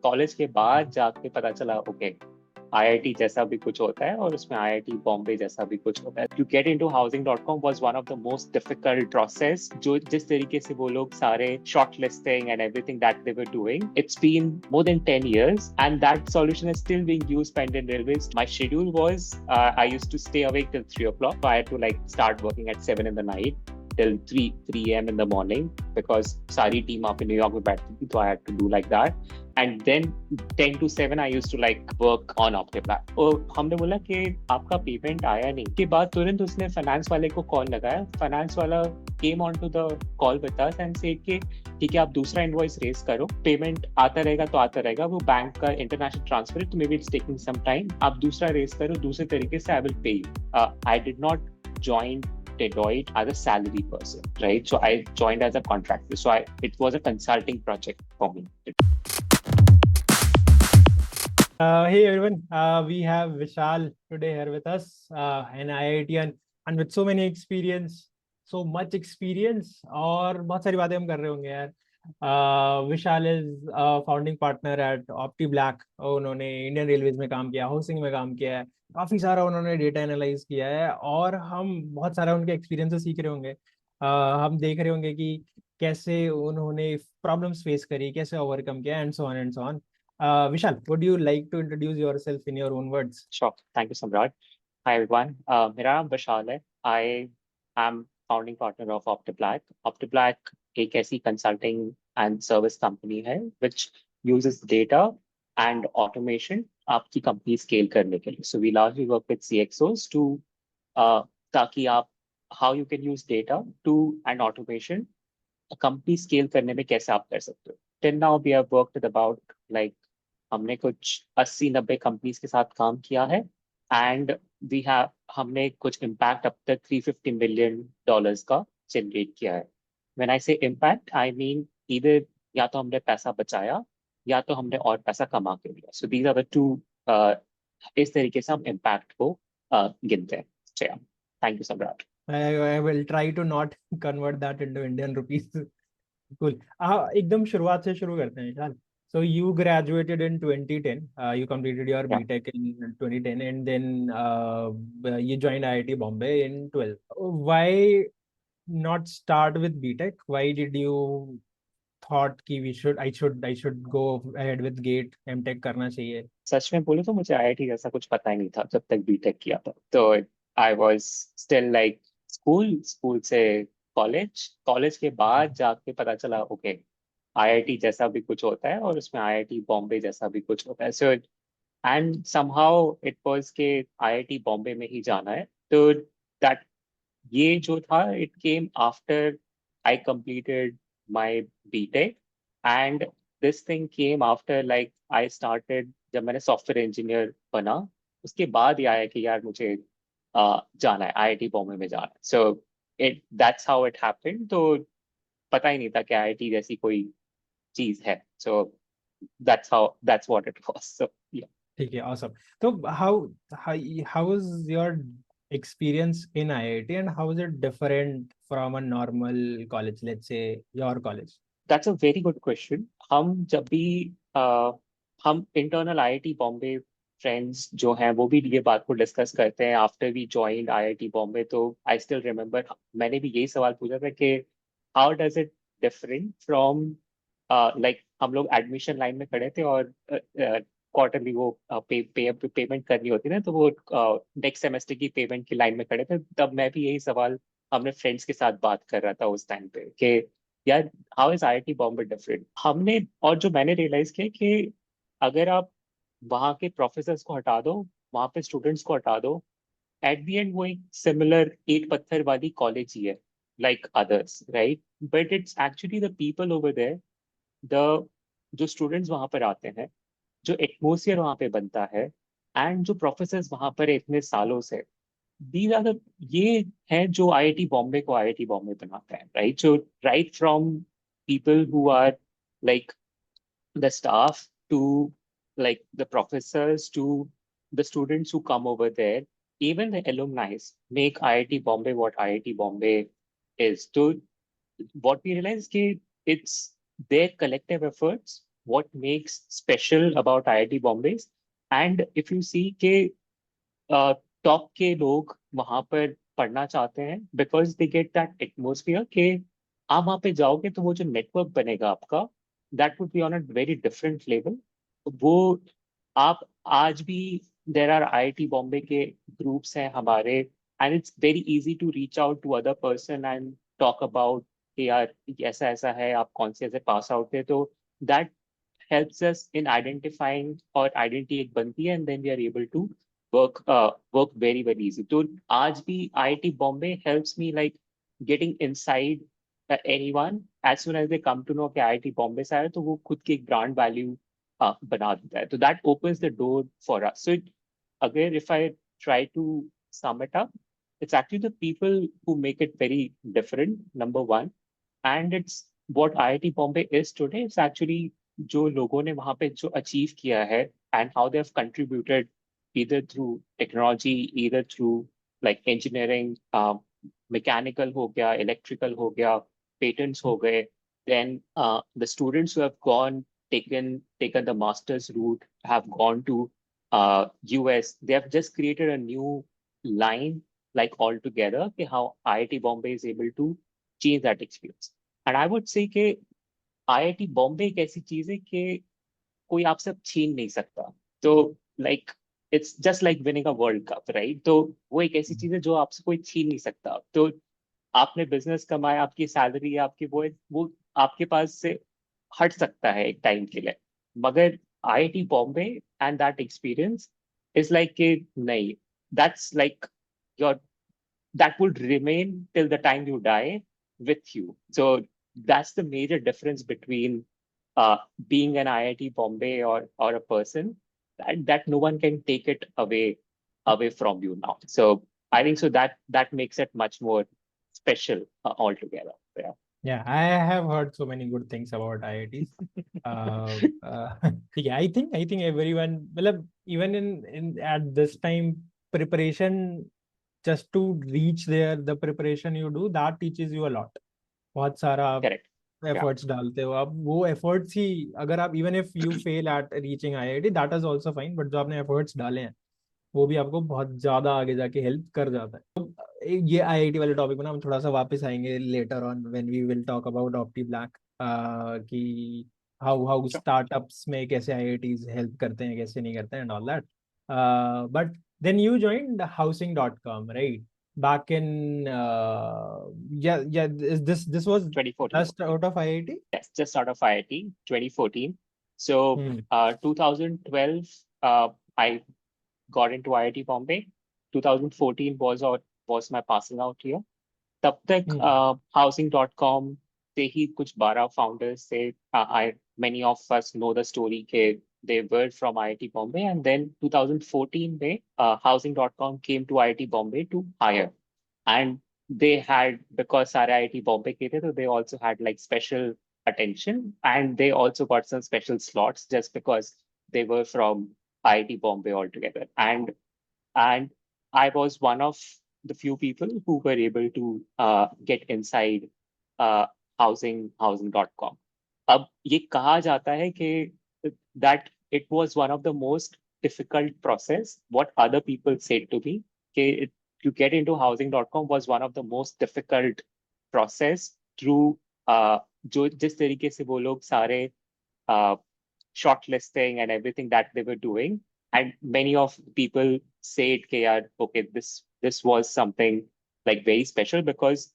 College के बाद जाके पता चला ओके आईआईटी जैसा भी कुछ होता है और उसमें आईआईटी बॉम्बे जैसा भी कुछ होता है. To get into housing.com was one of the most difficult process. जो जिस तरीके से वो लोग सारे shortlisting and everything that they were doing, it's been more than 10 years and that solution is still being used by Indian Railways. My schedule was I used to stay awake till 3 o'clock. So I had to like start working at 7 in the night till 3 a.m. in the morning because सारी team वहाँ पे New York में बैठती थी, तो I had to do like that. And then 10 to 7 I used to like work on Optac. और हमने बोला कि आपका पेमेंट आया नहीं, के बाद तुरंत उसने फाइनेंस वाले को कॉल लगाया. फाइनेंस वाला came on to the call with us and said कि ठीक है आप दूसरा इनवॉइस रेज करो, पेमेंट आता रहेगा तो आता रहेगा, वो बैंक का इंटरनेशनल ट्रांसफर है तो maybe it's taking some time, आप दूसरा रेज करो दूसरे तरीके से, I will pay you. I did not join Deloitte as a salary person, right? So I joined as a contractor. So it was a consulting project for me. Hey everyone, we have Vishal today here with us, an IITian and with so many experience, so much experience और बहुत सारी बातें हम कर रहे होंगे यार. Vishal is founding partner at Opti Black. उन्होंने इंडियन रेलवेज में काम किया, हाउसिंग में काम किया है, काफी सारा उन्होंने डेटा एनालाइज किया है और हम बहुत सारा उनके एक्सपीरियंस से सीख रहे होंगे. हम देख रहे होंगे कि कैसे उन्होंने प्रॉब्लम्स फेस करी, कैसे ओवरकम किया and so on and so on. Vishal, would you like to introduce yourself in your own words? Sure. Thank you, Samrat. Hi, everyone. मेरा नाम विशाल है. I am founding partner of Optac. Optac एक ऐसी consulting and service company है which uses data and automation आपकी company scale करने के लिए. So we largely work with CXOs to ताकि आप how you can use data to and automation company scale करने में कैसे आप कर सकते हो. Till now we have worked with about like हमने कुछ 80-90 कंपनीज के साथ काम किया है एंड हमने कुछ इम्पैक्ट अब तक $350 मिलियन का जनरेट किया है. व्हेन आई से इम्पैक्ट आई मीन इधर या तो हमने पैसा बचाया या तो हमने और पैसा कमा के लिया. So these are the two, इस तरीके से हम इम्पैक्ट को गिनते हैं. Thank you Samrat. I will try to not convert that into Indian rupees. Cool. एकदम शुरुआत से शुरू करते हैं विशाल. So you graduated in 2010. You completed your Yeah. BTech in 2010, and then you joined IIT Bombay in 12. Why not start with BTech? Why did you thought कि I should go ahead with GATE MTech करना चाहिए? सच में बोलूं तो मुझे IIT जैसा कुछ पता ही नहीं था जब तक बीटेक किया था. तो आई वाज स्टिल लाइक स्कूल से कॉलेज के बाद जाके पता चला ओके आईआईटी जैसा भी कुछ होता है और उसमें आईआईटी बॉम्बे जैसा भी कुछ होता है. So and somehow it was के आईआईटी बॉम्बे में ही जाना है. तो दैट ये जो था it came after I completed my BTech and this thing came after like I started जब मैंने सॉफ्टवेयर इंजीनियर बना उसके बाद ये आया कि यार मुझे जाना है आईआईटी बॉम्बे में जाना है. So it that's how it happened. तो पता ही नहीं था कि आईआईटी जैसी कोई चीज है. सो that's what it was. So yeah. ठीक है, awesome. तो how was your experience in IIT and how is it different from a normal college, let's say your college? That's a very good question. हम जब भी हम internal IIT Bombay friends जो हैं वो भी ये बात को डिस्कस करते हैं after we joined IIT Bombay. तो आई स्टिल रिमेम्बर मैंने भी यही सवाल पूछा था कि how does it different from like हम लोग एडमिशन लाइन में खड़े थे और क्वार्टरली वो पेमेंट करनी होती है ना, तो वो नेक्स्ट सेमेस्टर की पेमेंट की लाइन में खड़े थे. तब मैं भी यही सवाल अपने फ्रेंड्स के साथ बात कर रहा था उस टाइम पे कि यार how is IIT Bombay different. हमने और जो मैंने रियलाइज किया कि अगर आप वहाँ के प्रोफेसर्स को हटा दो, वहाँ पे स्टूडेंट्स को हटा दो, एट द एंड वो एक सिमिलर ईट पत्थर वाली कॉलेज ही है like others, right? But it's actually the people over there, the जो स्टूडेंट्स वहाँ पर आते हैं, जो एटमोसफियर वहाँ पे बनता है एंड जो प्रोफेसर्स वहाँ पर इतने सालों से, these are the ये हैं जो आईआईटी बॉम्बे को आईआईटी बॉम्बे बनाते हैं, right? So right from people who are like the staff to like the professors to the students who come over there, even the alumni make IIT Bombay what IIT Bombay is. So what we realize is it's their collective efforts what makes special about IIT Bombay. And if you see के top के लोग वहां पर पढ़ना चाहते हैं because they get that atmosphere के आप वहां पे जाओगे तो वो जो नेटवर्क बनेगा आपका that would be on a very different level. वो आप आज भी देर आर आईआईटी बॉम्बे के ग्रुप्स हैं हमारे and it's very easy to reach out to other person and talk about कि यार ऐसा ऐसा है आप कौन से ऐसे पास आउट थे तो that helps us in identifying or identity एक बनती है and then we are able to work very easy. तो आज भी IIT Bombay helps me like getting inside anyone as soon as they come to know कि IIT Bombay से आया तो वो खुद की एक brand value बना देता है तो that opens the door for us. So again if I try to sum it up, it's actually the people who make it very different, number one, and it's what IIT Bombay is today. It's actually जो लोगों ने वहां पे जो achieve किया है and how they have contributed either through technology, either through like engineering, mechanical हो गया, electrical हो गया, patents हो गए, then the students who have taken the master's route have gone to US. They have just created a new line like altogether कि how IIT Bombay is able to change that experience. And I would say कि IIT Bombay एक ऐसी चीज है कि कोई आपसे अब छीन नहीं सकता। तो like it's just like winning a world cup, right? तो वो एक ऐसी चीज है जो आपसे कोई छीन नहीं सकता। तो आपने बिजनेस कमाया, आपकी सैलरी है, आपकी वो आपके पास से हट सकता है एक टाइम के लिए, मगर IIT Bombay and that experience is like कि नहीं, that's like your that would remain till the time you die with you. So that's the major difference between being an IIT Bombay or a person that no one can take it away from you now. So I think so that makes it much more special altogether. Yeah. Yeah, I have heard so many good things about IITs. Yeah, I think everyone, well, even in at this time, preparation just to reach there, the preparation you do that teaches you a lot. बहुत सारा आप Correct. Yeah. efforts डालते हो, आप वो efforts ही अगर आप even if you fail at reaching IIT, that is also fine, but जो आपने efforts डाले हैं वो भी आपको बहुत ज्यादा आगे जाके हेल्प कर जाता है। तो ये आईआईटी वाले टॉपिक में ना हम थोड़ा सा वापस आएंगे later on when we will talk about Opti Black कि हाउ हाउ Sure. स्टार्टअप्स में कैसे आईआईटीज हेल्प करते हैं कैसे नहीं करते हैं and all that. But then you joined housing.com, right? Back in yeah, this was 2014. just out of IIT? Yes, just out of IIT, 2014. So Hmm. 2012, I got into IIT Bombay. 2014 was my passing out year. तब तक Hmm. housing.com से ही कुछ 12 founders से I many of us know the story के they were from IIT Bombay, and then 2014 में housing.com came to IIT Bombay to hire, and they had, because सारे IIT Bombay के थे, तो they also had like special attention and they also got some special slots just because they were from IIT Bombay altogether. And I was one of the few people who were able to get inside uh, housing.com. अब ये कहा जाता है कि that it was one of the most difficult process. What other people said to me, to get into housing.com was one of the most difficult process through जो जिस तरीके से वो लोग सारे shortlisting and everything that they were doing, and many of people said that okay, this was something like very special because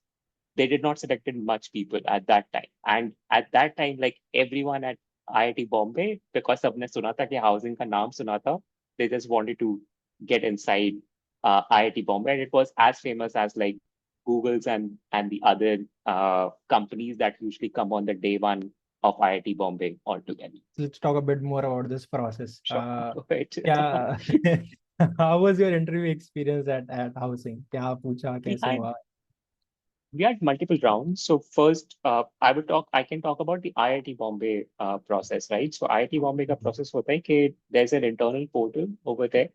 they did not selected much people at that time, and at that time like everyone at IIT Bombay, because सबने सुना था कि housing का नाम सुना था, they just wanted to get inside IIT Bombay, and it was as famous as like Google's and the other companies that usually come on the day one of IIT Bombay altogether. Let's talk a bit more about this process. Sure. Go ahead. Yeah. How was your interview experience at housing? क्या पूछा, we कैसे had हुआ? we had multiple rounds. So first, I can talk about the IIT Bombay process, right? So IIT Bombay का process होता है कि there's an internal portal over there.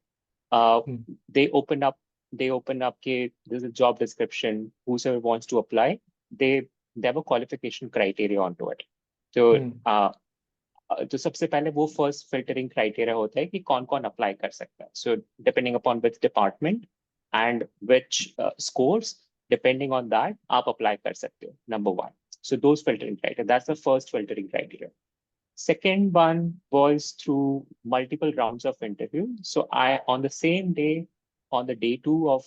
Uh, Hmm. they open up कि there's a job description. Whoever wants to apply, they have a qualification criteria onto it. So Hmm. तो सबसे पहले वो first filtering criteria होता है कि कौन कौन अप्लाई कर सकता है. So depending upon which department and which scores, depending on that आप अप्लाई कर सकते हो. Number one. So those filtering criteria, that's the first filtering criteria. Second one was through multiple rounds of interview. So I, on the same day, on the day two of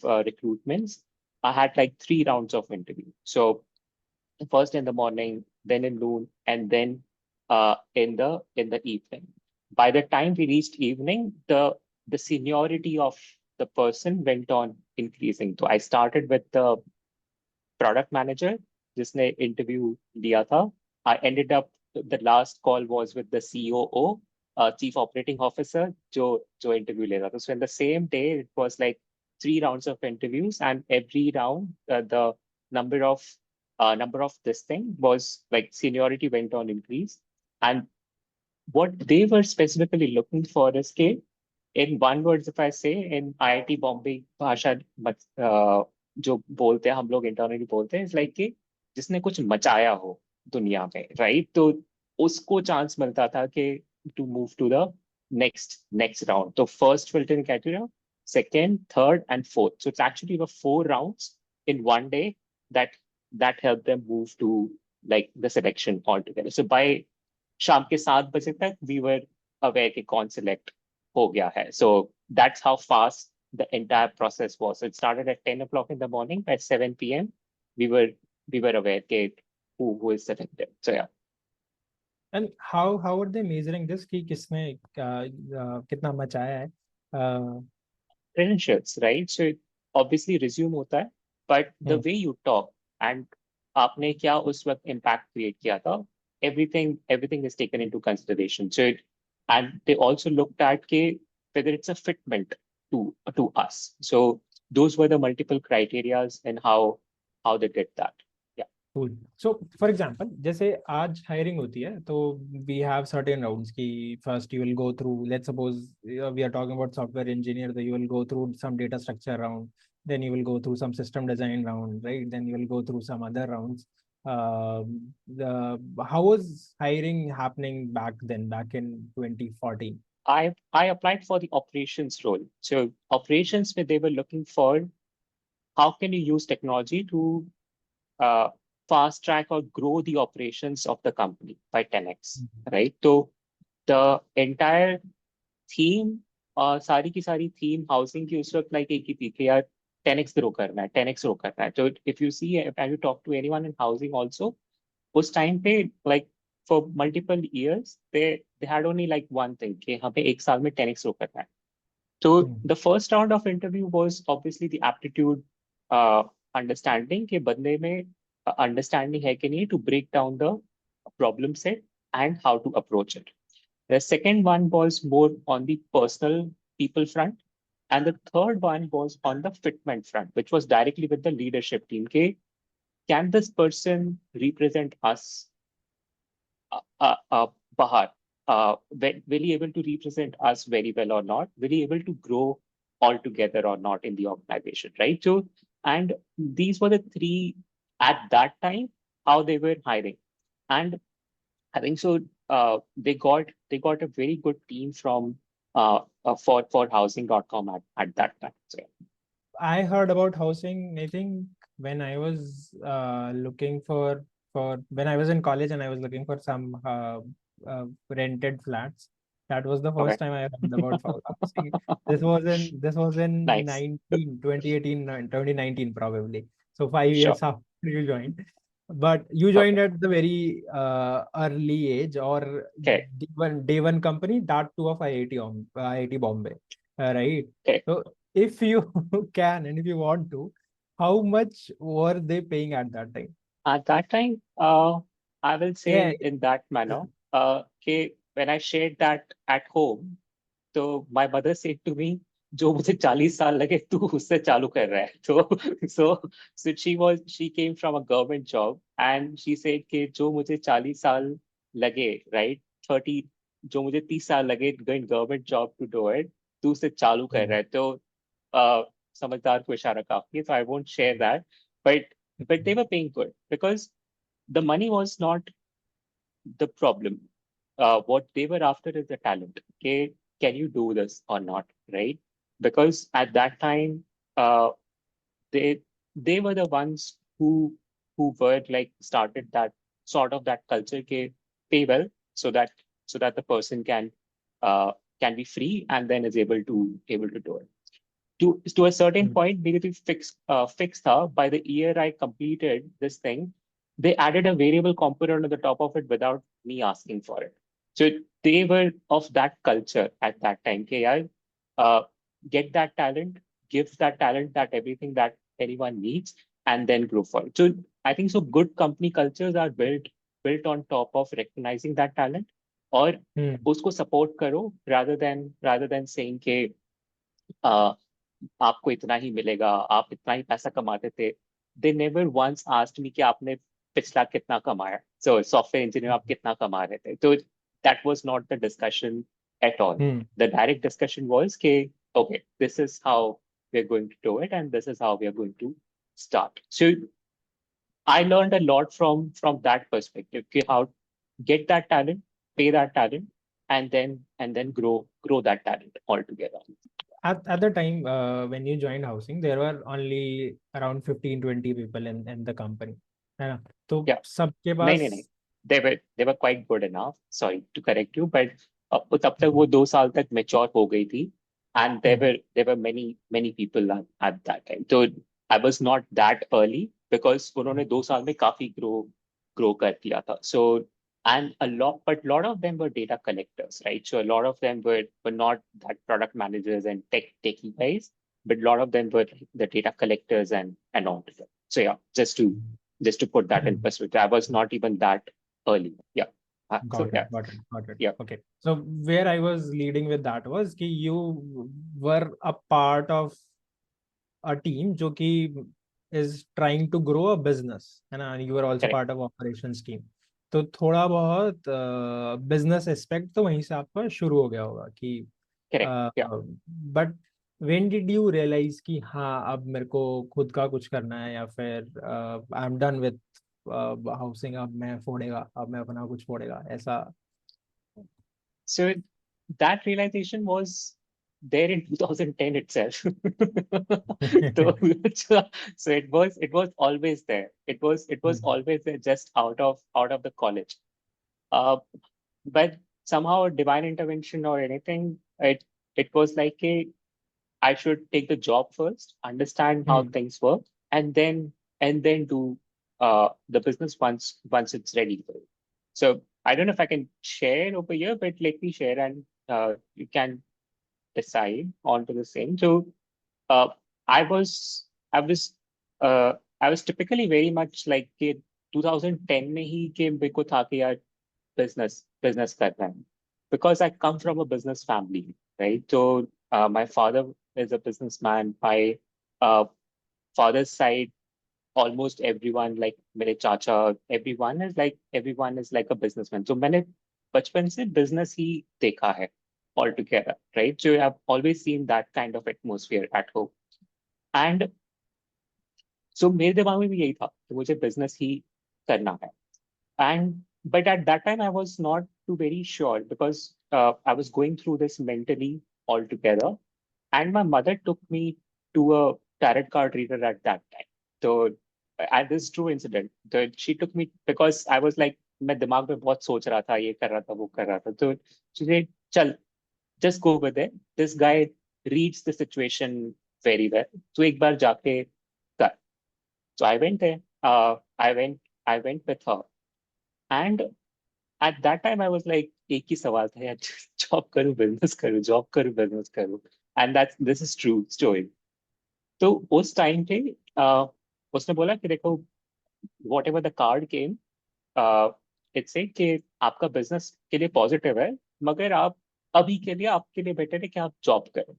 recruitments, I had like 3 rounds of interview. So first in the morning, then in noon, and then in the evening. By the time we reached evening, the seniority of the person went on increasing. So I started with the product manager, जिसने interview लिया था. I ended up, the last call was with the COO, Chief Operating Officer, जो interview ले रहा था. So in the same day, it was like 3 rounds of interviews, and every round, the number of this thing was like seniority went on increase. And what they were specifically looking for is के, in one words, if I say, in IIT Bombay भाषा जो बोलते हैं हम लोग internally बोलते हैं, it's like कि जिसने कुछ मचाया हो दुनिया में, राइट? तो उसको चांस मिलता था कि to move to the next round. तो first filtering criteria, second, third and fourth. So it's actually the 4 rounds in one day that helped them move to like the selection altogether. So by शाम के 7 बजे तक we were aware कि कौन select हो गया है. So that's how fast the entire process was. So it started at 10 o'clock in the morning. By 7 p.m., we were aware that who is selected. So yeah. And how are they measuring this कि किसने कितना मचाया है? Credentials, right? So it obviously resume होता है, but the way you talk and आपने क्या उस वक्त impact create किया था, everything is taken into consideration. So and they also looked at के whether it's a fitment to us. So those were the multiple criterias and how they did that. Yeah. Cool. So for example, जैसे आज hiring होती है तो we have certain rounds कि first you will go through, let's suppose we are talking about software engineer, so you will go through some data structure round, then you will go through some system design round, right? Then you will go through some other rounds. How was hiring happening back then, back in 2014? I applied for the operations role. So operations, where they were looking for how can you use technology to fast track or grow the operations of the company by 10x, right? So the entire theme, सारी की सारी theme housing की उस वक्त like एक ही थी कि यार 10x grow करना है, 10x grow करना है. So if you see, and you talk to anyone in housing also, उस time पे like for multiple years they had only like one thing कि हमें एक साल में 10x grow करना है. So the first round of interview was obviously the aptitude understanding कि बंदे में understanding है कि नहीं to break down the problem set and how to approach it. The second one was more on the personal people front, and the third one was on the fitment front, which was directly with the leadership team. के can this person represent us Bahar? Will he able to represent us very well or not? Will he able to grow all together or not in the organization, right? So, and these were the three at that time how they were hiring, and I think so. They got a very good team from for housing.com at that time. So I heard about housing, I think when I was looking for when I was in college and I was looking for some rented flats. That was the okay, first time I heard about housing. This was in nice, 2018, 2019 probably. So 5 years sure, after you joined. But you joined okay, at the very early age, or okay, day one company, that too of IIT Bombay, right? okay. So if you can and if you want to, how much were they paying at that time? At that time, I will Yeah. say in that manner, okay, when I shared that at home, तो my mother said to me, जो मुझे 40 साल लगे तू उससे चालू कर रहा है. तो she came from a government job and she said कि जो मुझे 40 साल लगे, right, 30, जो मुझे 30 साल लगे going government job to do it, तू उससे चालू कर रहा है. तो समझदार को इशारा काफी है. So I won't share that, but they were paying good because the money was not the problem. what they were after is the talent. Okay, can you do this or not, right? Because at that time, uh, they they were the ones who were like started that sort of that culture ke pay well so that the person uh, can be free and then is able to do it to a certain Hmm. point, maybe to fix her. By the year I completed this thing, they added a variable component on the top of it without me asking for it. So they were of that culture at that time. Okay, I get that talent, give that talent that everything that anyone needs, and then grow for it. So I think so. Good company cultures are built on top of recognizing that talent और Hmm. उसको support करो rather than saying के आपको इतना ही मिलेगा, आप इतना ही पैसा कमाते थे. They never once asked me कि आपने पिछला कितना कमाया. सो सॉफ्टवेयर इंजीनियर आप कितना कमा रहे थे. तो that was not the discussion at all. Hmm. The direct discussion was कि okay, this is how we're going to do it and this is how we are going to start. So I learned a lot from that perspective. Okay, how get that talent, pay that talent, and then grow that talent altogether. At the time when you joined housing, there were only around 15-20 people in the company, है ना? तो Yeah. सबके नहीं पास नहीं नहीं, they were quite good enough. Sorry to correct you, but तब तक वो 2 साल तक mature हो गई थी, and there were many people at that time. So I was not that early because उन्होंने 2 साल में काफी grow कर दिया था. So and lot of them were data collectors, right? So a lot of them were not that product managers and techie guys, but a lot of them were the data collectors and all of them. So yeah, just to put that in perspective, I was not even that early. Yeah. So got it, yeah, got it, got it. yeah, Okay, so where I was leading with that was कि you were a part of a team जो कि is trying to grow a business, है ना? You were also correct, part of operations team. तो थोड़ा बहुत business aspect तो वहीं से आपका शुरू हो गया होगा कि correct. Yeah. But when did you realize कि हाँ अब मेरे को खुद का कुछ करना है, या फिर I am done with housing, अब मैं फोड़ेगा, अब मैं अपना कुछ फोड़ेगा ऐसा? So that realization was there in 2010 itself. so, so it was always there. It was always there, just out of the college. Uh, but somehow divine intervention or anything, it was like a I should take the job first, understand how Hmm. things work, and then do the business once it's ready for it. So I don't know if I can share over here, but let me share and you can decide onto the same. So uh, I was I was I was typically very much like कि 2010 में ही कि मेरे को था कि यार business करना है because I come from a business family, right? So my father is a businessman. My uh, father's side, almost everyone like मेरे चाचा, everyone is like a businessman. So मैंने बचपन से business ही देखा है altogether, right? So I've always seen that kind of atmosphere at home. And so मेरे दिमाग में भी यही था कि मुझे business ही करना है. And but at that time I was not too very sure because I was going through this mentally altogether. And my mother took me to a tarot card reader at that time. So at this true incident, she took me because I was like मैं दिमाग में बहुत सोच रहा था, ये कर रहा था, वो कर रहा था. तो she said, चल, just go over there. This guy reads the situation very well. तो एक बार जाके कर. So I went there. I went with her. And at that time I was like एक ही सवाल था यार, जॉब करूं बिजनेस करूं, जॉब करूं बिजनेस करूं. And that's this is true story. तो उस टाइम पे उसने बोला कि देखो, what ever the card came, it's से कि आपका बिजनेस के लिए पॉजिटिव है, मगर आप अभी के लिए आपके लिए बेटर है कि आप जॉब करें.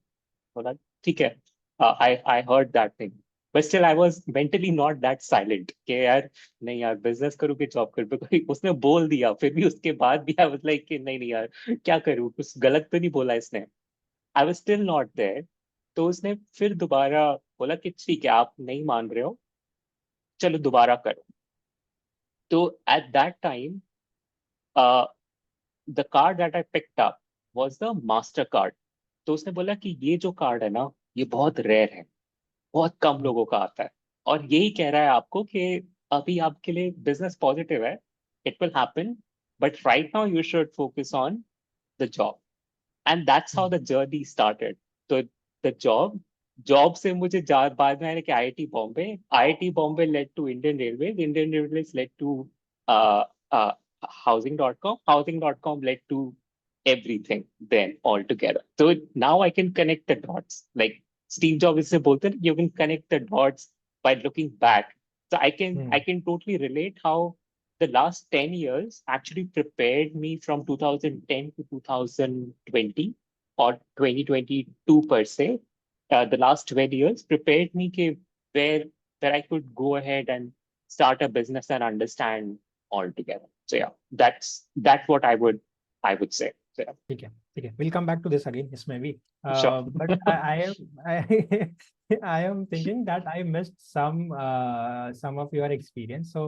बोला ठीक है. I heard that thing, but still I was mentally not that silent कि यार नहीं यार बिजनेस करूँ कि जॉब करूँ. बिकॉज उसने बोल दिया, फिर भी उसके बाद भी आई वाज लाइक कि नहीं नहीं यार, क्या करूँ, कुछ गलत तो नहीं बोला इसने. I was still not there. तो उसने फिर दोबारा बोला कि ठीक है, आप नहीं मान रहे हो, चलो दोबारा करो. तो at that time the card that I picked up was the master card. तो उसने बोला कि ये जो कार्ड है ना, ये बहुत रेयर है, बहुत कम लोगों का आता है, और यही कह रहा है आपको कि अभी आपके लिए बिजनेस पॉजिटिव है, it will happen, but right now you should focus on the job. And that's how the journey started. तो द जॉब से मुझे बाद में आने के IIT Bombay, IIT Bombay led to Indian railways led to housing.com led to everything then altogether. So now I can connect the dots. Like Steve Jobs से बोलते हैं, you can connect the dots by looking back. So I can totally relate how the last 10 years actually prepared me from 2010 to 2020 or 2022 per se. The last 12 years prepared me ke where I could go ahead and start a business and understand altogether. So yeah, that's what I would say. So yeah, ठीक है, ठीक है, we'll come back to this again इसमें भी. sure. But I am I am thinking that I missed some of your experience. So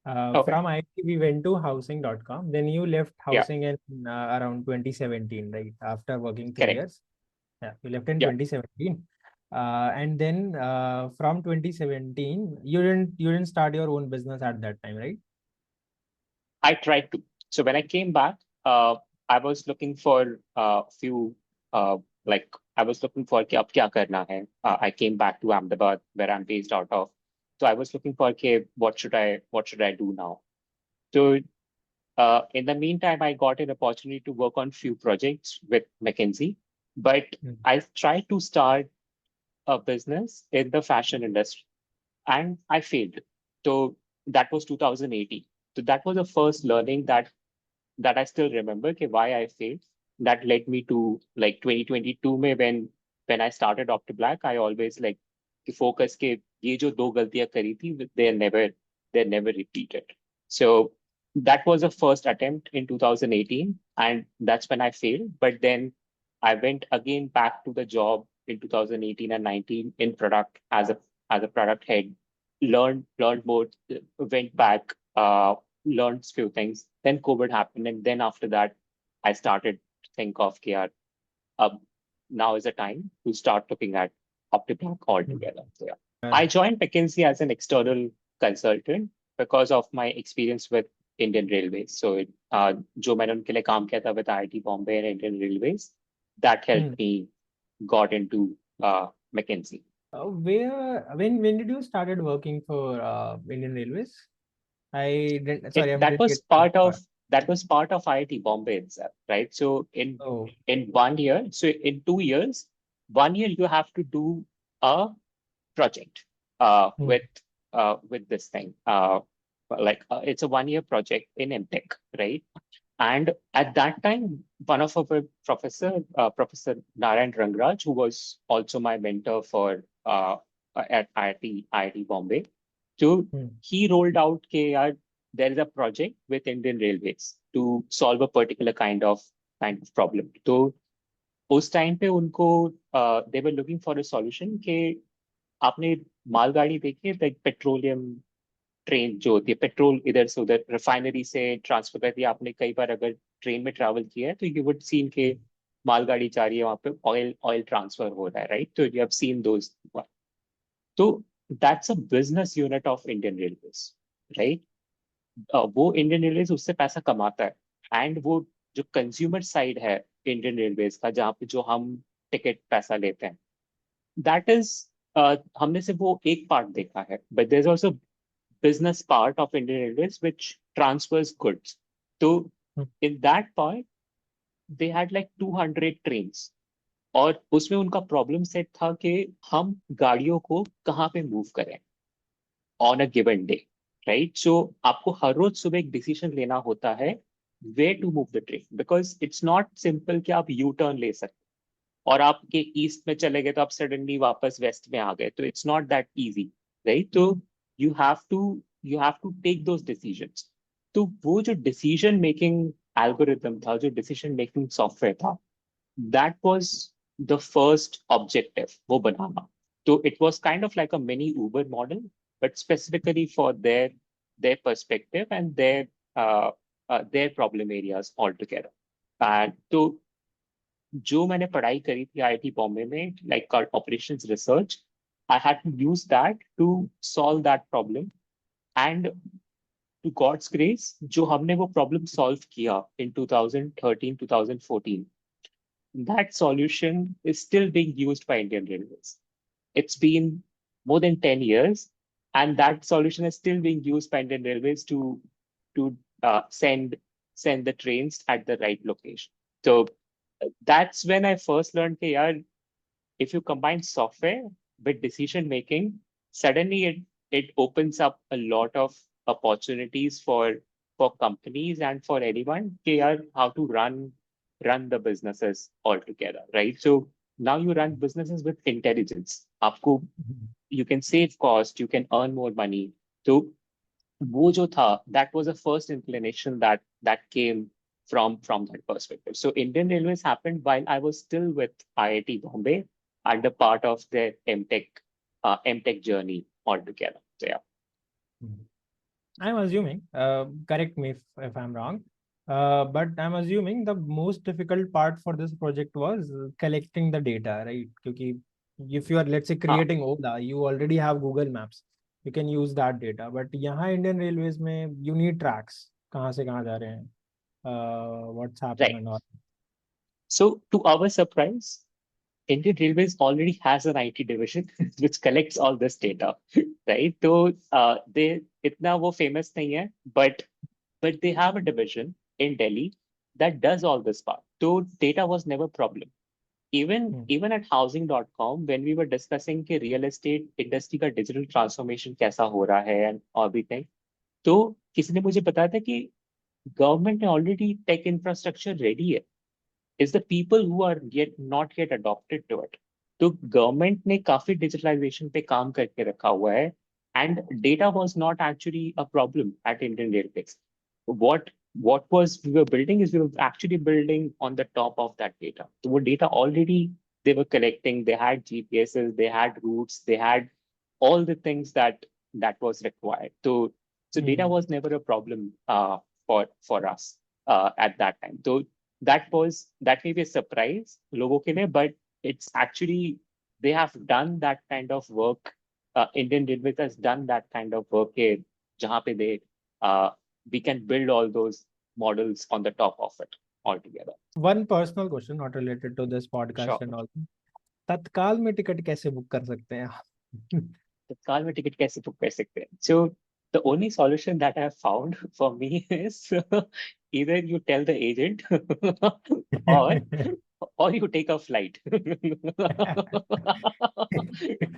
Okay. from IIT we went to housing.com, then you left Yeah, housing in around 2017, right? After working 2 correct. years. Yeah, you left in Yeah, 2017. And then from 2017 you didn't start your own business at that time, right? I tried to. So when I came back, I was looking for few like I was looking for कि अब क्या करना है. I came back to Ahmedabad where I'm based out of. So I was looking for कि what should I do now. So in the meantime, I got an opportunity to work on few projects with McKinsey, but Hmm. I tried to start a business in the fashion industry and I failed. So that was 2018. So that was the first learning that I still remember कि why I failed. That led me to like 2022 में when I started Optac, I always like कि focus के ये जो दो गलतियां करी थी they're never repeated. So that was the first attempt in 2018 and that's when I failed. But then I went again back to the job in 2018 and 19 in product as a product head, learned more, went back, learned few things. Then COVID happened, and then after that, I started to think of KR. Uh, now is the time to start looking at Optibank altogether. So yeah, I joined McKinsey as an external consultant because of my experience with Indian Railways. So जो मैंने उनके लिए काम किया था with IIT Bombay and Indian Railways, that helped me got into McKinsey. When did you started working for Indian Railways? I didn't. Sorry, I That didn't was get that part of part. IIT Bombay itself, right? So Oh. in 1 year, so in 2 years, 1 year you have to do a project Hmm. with this thing. It's a 1 year project in MTech, right? And at that time, one of our Professor Narayan Rangraj, who was also my mentor for at IIT Bombay, so Hmm. he rolled out KR. There is a project with Indian Railways to solve a particular kind of problem. So उस time पे उनको they were looking for a solution कि आपने मालगाड़ी देखी है, like petroleum train जो होती है, पेट्रोल इधर से उधर रिफाइनरी से ट्रांसफर करती है. आपने कई बार अगर ट्रेन में ट्रैवल किया है तो यू वुड सीन के मालगाड़ी जा रही है, वहां पे ऑयल ट्रांसफर हो रहा है, राइट? तो यू हैव सीन दोस. तो that's a business unit of Indian railways, right? वो इंडियन रेलवेज उससे पैसा कमाता है. एंड वो जो कंज्यूमर साइड है इंडियन रेलवेज का, जहाँ पे जो हम टिकट पैसा लेते हैं, दैट इज हमने सिर्फ वो एक पार्ट देखा है, but there is also business part of Indian Railways which transfers goods. So Hmm. in that part, they had like 200 trains. और उसमें उनका प्रॉब्लम सेट था कि हम गाड़ियों को कहाँ पे मूव करें on a given day, right? So आपको हर रोज सुबह एक डिसीजन लेना होता है way to move the train, because it's not simple कि आप यू टर्न ले सकते और आपके ईस्ट में चले गए तो आप सडनली वापस वेस्ट में आ गए. तो it's not that easy, right? तो you have to you have to take those decisions. तो वो जो डिसीजन मेकिंग एल्गोरिथम था, जो डिसीजन मेकिंग सॉफ्टवेयर था, that was the first objective, वो बनाना. तो it was kind of like a mini Uber model, but specifically for their perspective and their their problem areas altogether. And तो जो मैंने पढ़ाई करी थी IIT बॉम्बे में, like operations research, I had to use that to solve that problem. And to God's grace, जो हमने वो problem solve किया in 2013, 2014, that solution is still being used by Indian Railways. It's been more than 10 years, and that solution is still being used by Indian Railways to send the trains at the right location. So that's when I first learned that, yaar, if you combine software with decision making, suddenly it opens up a lot of opportunities for companies and for anyone कि यार how to run the businesses altogether, right? So now you run businesses with intelligence. आपको you can save cost, you can earn more money. So वो जो था, that was the first inclination that came from that perspective. So Indian Railways happened while I was still with IIT Bombay and a part of their MTech journey altogether. So yeah. I'm assuming, correct me if I'm wrong, but I'm assuming the most difficult part for this project was collecting the data, right? Because if you are, let's say, हाँ, creating Ola, you already have Google Maps. You can use that data. But यहाँ Indian Railways में you need tracks. कहाँ से कहाँ जा रहे हैं? What's happening right. and all. So to our surprise, Indian Railways already has an IT division which collects all this data, right? So they इतना वो famous नहीं है, but they have a division in Delhi that does all this part. So data was never a problem. Even at housing.com, when we were discussing कि real estate industry का digital transformation कैसा हो रहा है and everything, तो किसी ने मुझे बताया था कि government ने already tech infrastructure ready है. It's the people who are not yet adopted to it. तो गवर्नमेंट ने काफी डिजिटलाइजेशन पे काम करके रखा हुआ है, and data was not actually a problem at Indian Railways. What was we were building is we were actually building on the top of that data. So what data already they were collecting, they had GPSs, they had routes, they had all the things that was required. So data was never a problem for us at that time. So that may be a surprise लोगों के लिए, but it's actually they have done that kind of work. Indian Railways has done that kind of work here, जहाँ पे we can build all those models on the top of it altogether. One personal question, not related to this podcast Sure. and all. तत्काल में ticket कैसे book कर सकते हैं? तत्काल में टिकट कैसे बुक कर सकते हैं? So the only solution that I have found for me is either you tell the agent or you take a flight.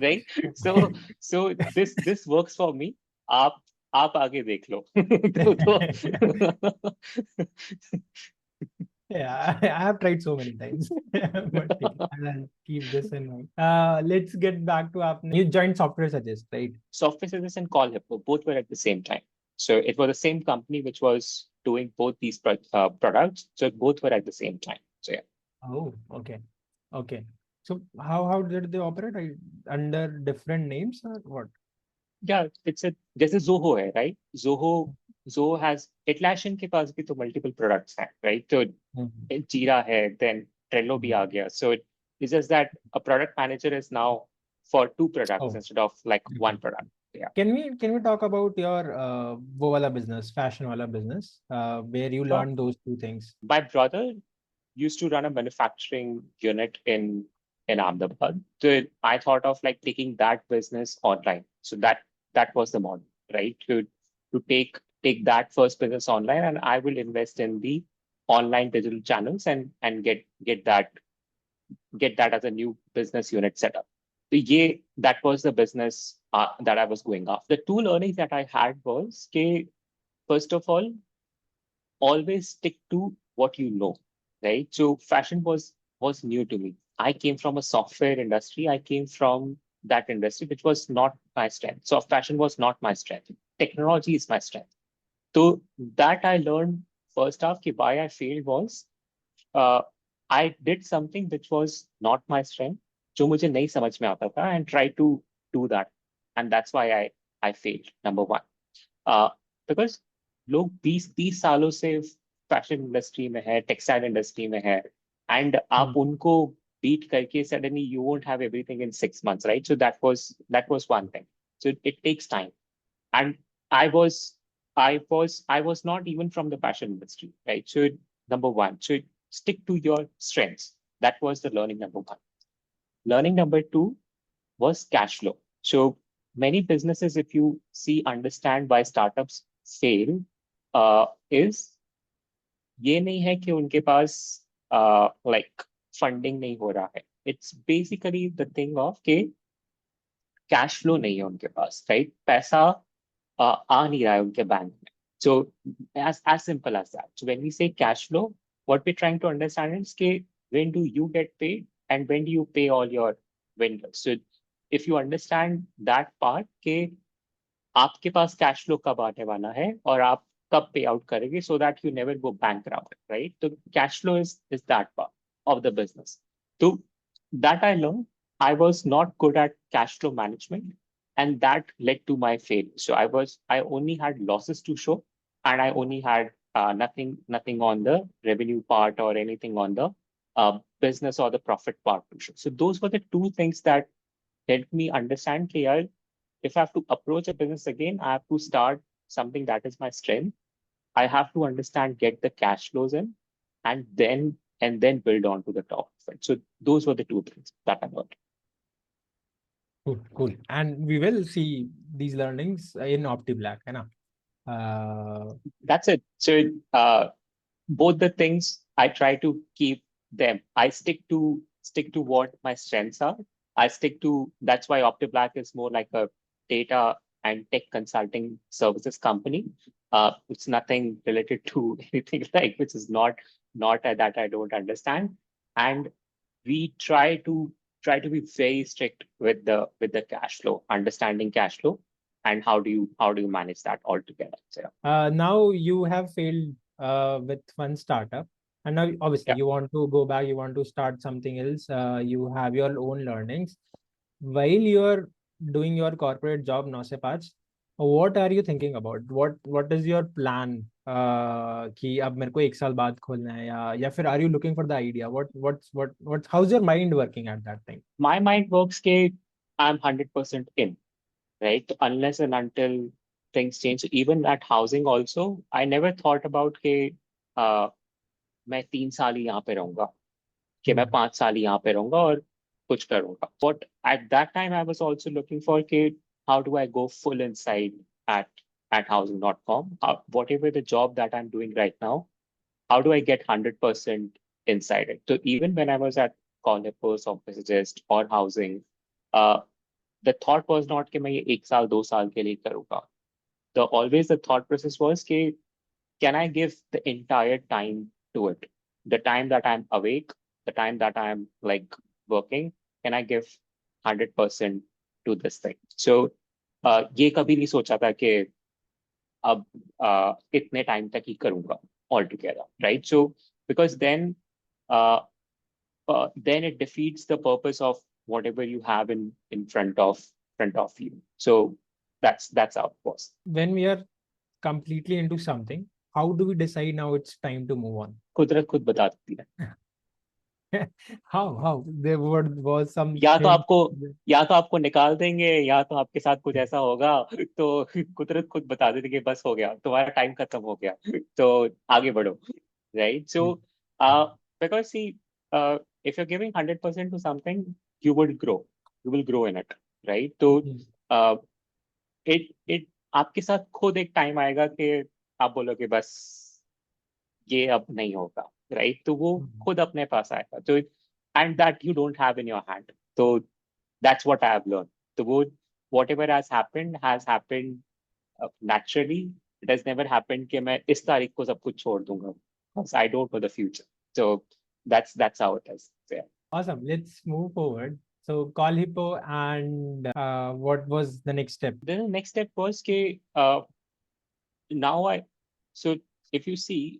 Right? So this works for me. आप आगे देख लो. Yeah, I have tried so many times, but I'll keep this in mind. Let's get back to you joined Software Suggest, right? Software Suggest and Call Hippo both were at the same time. So it was the same company which was doing both these products. So both were at the same time. So yeah. Oh, okay. So how did they operate? Under different names or what? Yeah, it's a जैसे Zoho है, right? Zoho has Atlassian के पास भी तो multiple products हैं, right? So Jira है, then Trello भी आ गया. So it's just that a product manager is now for two products instead of like one product. Yeah. Can we talk about your वो वाला business, fashion वाला business, where you learned those two things? My brother used to run a manufacturing unit in Ahmedabad. So I thought of like taking that business online. So that was the model, right? To take that first business online, and I will invest in the online digital channels and get that as a new business unit set up. So that was the business that I was going after. The two learnings that I had was okay, first of all, always stick to what you know, right? So fashion was new to me. I came from a software industry. I came from that industry, which was not my strength. So fashion was not my strength. Technology is my strength. So that I learned first off, why I failed was I did something which was not my strength, जो मुझे नहीं समझ में आता था, and tried to do that, and that's why I failed. Number one, because लोग 20-30 सालों से फैशन इंडस्ट्री में है, टेक्सटाइल इंडस्ट्री में है, एंड आप उनको बीट करके suddenly you won't have everything in 6 months, right? So that was one thing. So it takes time. And I was I was not even from the fashion industry, right? So number one, so stick to your strengths. That was the learning number one. Learning number two was cash flow. So many businesses, if you see, understand why startups fail, is ये नहीं है कि उनके पास like funding नहीं हो रहा है. It's basically the thing of के कैश फ्लो नहीं है उनके पास, राइट? पैसा आ नहीं रहा है उनके बैंक में. So as simple as that. So when we say cash flow, what we're trying to understand is ke, when do you get paid and when do you pay all your vendors? So if you understand that part, ke आपके पास cash flow कब आने वाला है और आप कब pay out करेंगे, so that you never go bankrupt, right? तो cash flow is that part of the business. तो that I learn. I was not good at cash flow management, and that led to my failure. So I only had losses to show, and I only had nothing on the revenue part or anything on the business or the profit part to show. So those were the two things that helped me understand कि यार, if I have to approach a business again, I have to start something that is my strength. I have to understand, get the cash flows in, and then build on to the top of it. So those were the two things that I learned. Cool, cool. And we will see these learnings in OptiBlack, है ना? That's it. So both the things I try to keep them. I stick to what my strengths are. I stick to That's why OptiBlack is more like a data and tech consulting services company. It's nothing related to anything like which is not that I don't understand. And we try to be very strict with the cash flow, understanding cash flow, and how do you manage that altogether. So now you have failed with one startup, and now obviously yeah. you want to go back, you want to start something else. You have your own learnings while you're doing your corporate job 9 से 5. What are you thinking about? What is your plan? कि अब मेरे को 1 साल बाद खोलना है, या फिर are you looking for the idea? What how's your mind working at that time? My mind works ke I'm 100% in, right? Unless and until things change. So even at housing also, I never thought about ke मैं 3 साल ही यहाँ पे रहूंगा, कि मैं 5 साल ही यहाँ पे रहूंगा और कुछ करूंगा. But at that time, I was also looking for ke how do I go full inside at housing.com? Whatever the job that I'm doing right now, how do I get 100% inside it? So even when I was at Conifer's or Visagist or housing, uh, the thought was not कि मैं ये 1 साल 2 साल के लिए करूँगा. Always the thought process was कि can I give the entire time to it? The time that I'm awake, the time that I'm like working, can I give 100% to this thing? So ये कभी नहीं सोचा था कि अब इतने time तक ही करूँगा altogether, right? So because uh, then it defeats the purpose of whatever you have in front of you. So that's how it was. When we are completely into something, how do we decide now it's time to move on? कुदरत खुद बता देती है. How there was some या तो hint. आपको या तो आपको निकाल देंगे, या तो आपके साथ कुछ ऐसा होगा, तो कुदरत खुद बता देती कि बस हो गया, तुम्हारा टाइम खत्म हो गया, तो आगे बढ़ो, right? So because see, if you're giving 100% to something, you would grow, you will grow in it, right? तो uh, it आपके साथ खुद एक टाइम आएगा कि आप बोलोगे बस ये अब नहीं होगा, राइट? तो वो खुद अपने पास आएगा. तो and that you don't have in your hand. तो that's what I have learn. तो वो whatever has happened naturally. It has never happened कि मैं इस तारीख को सब कुछ छोड़ दूंगा, because I don't know the future. So that's how it is. So, yeah. Awesome. Let's move forward. So call hippo, and what was the next step? Then the next step was कि now so if you see,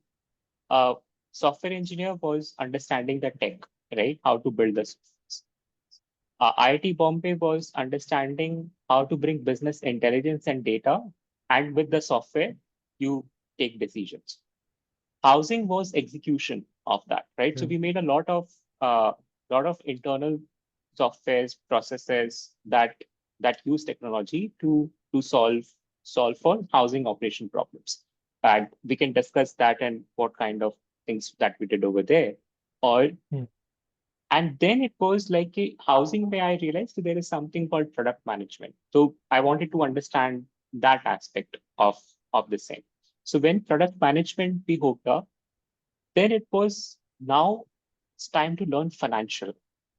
software engineer was understanding the tech, right? How to build the systems. IIT Bombay was understanding how to bring business intelligence and data, and with the software, you take decisions. Housing was execution of that, right? So Hmm. we made a lot of internal softwares, processes that use technology to solve for housing operation problems. And we can discuss that and what kind of things that we did over there. Or Hmm. and then it was like a housing where I realized there is something called product management. So I wanted to understand that aspect of the same. So when product management we hooked up, then it was now it's time to learn financial,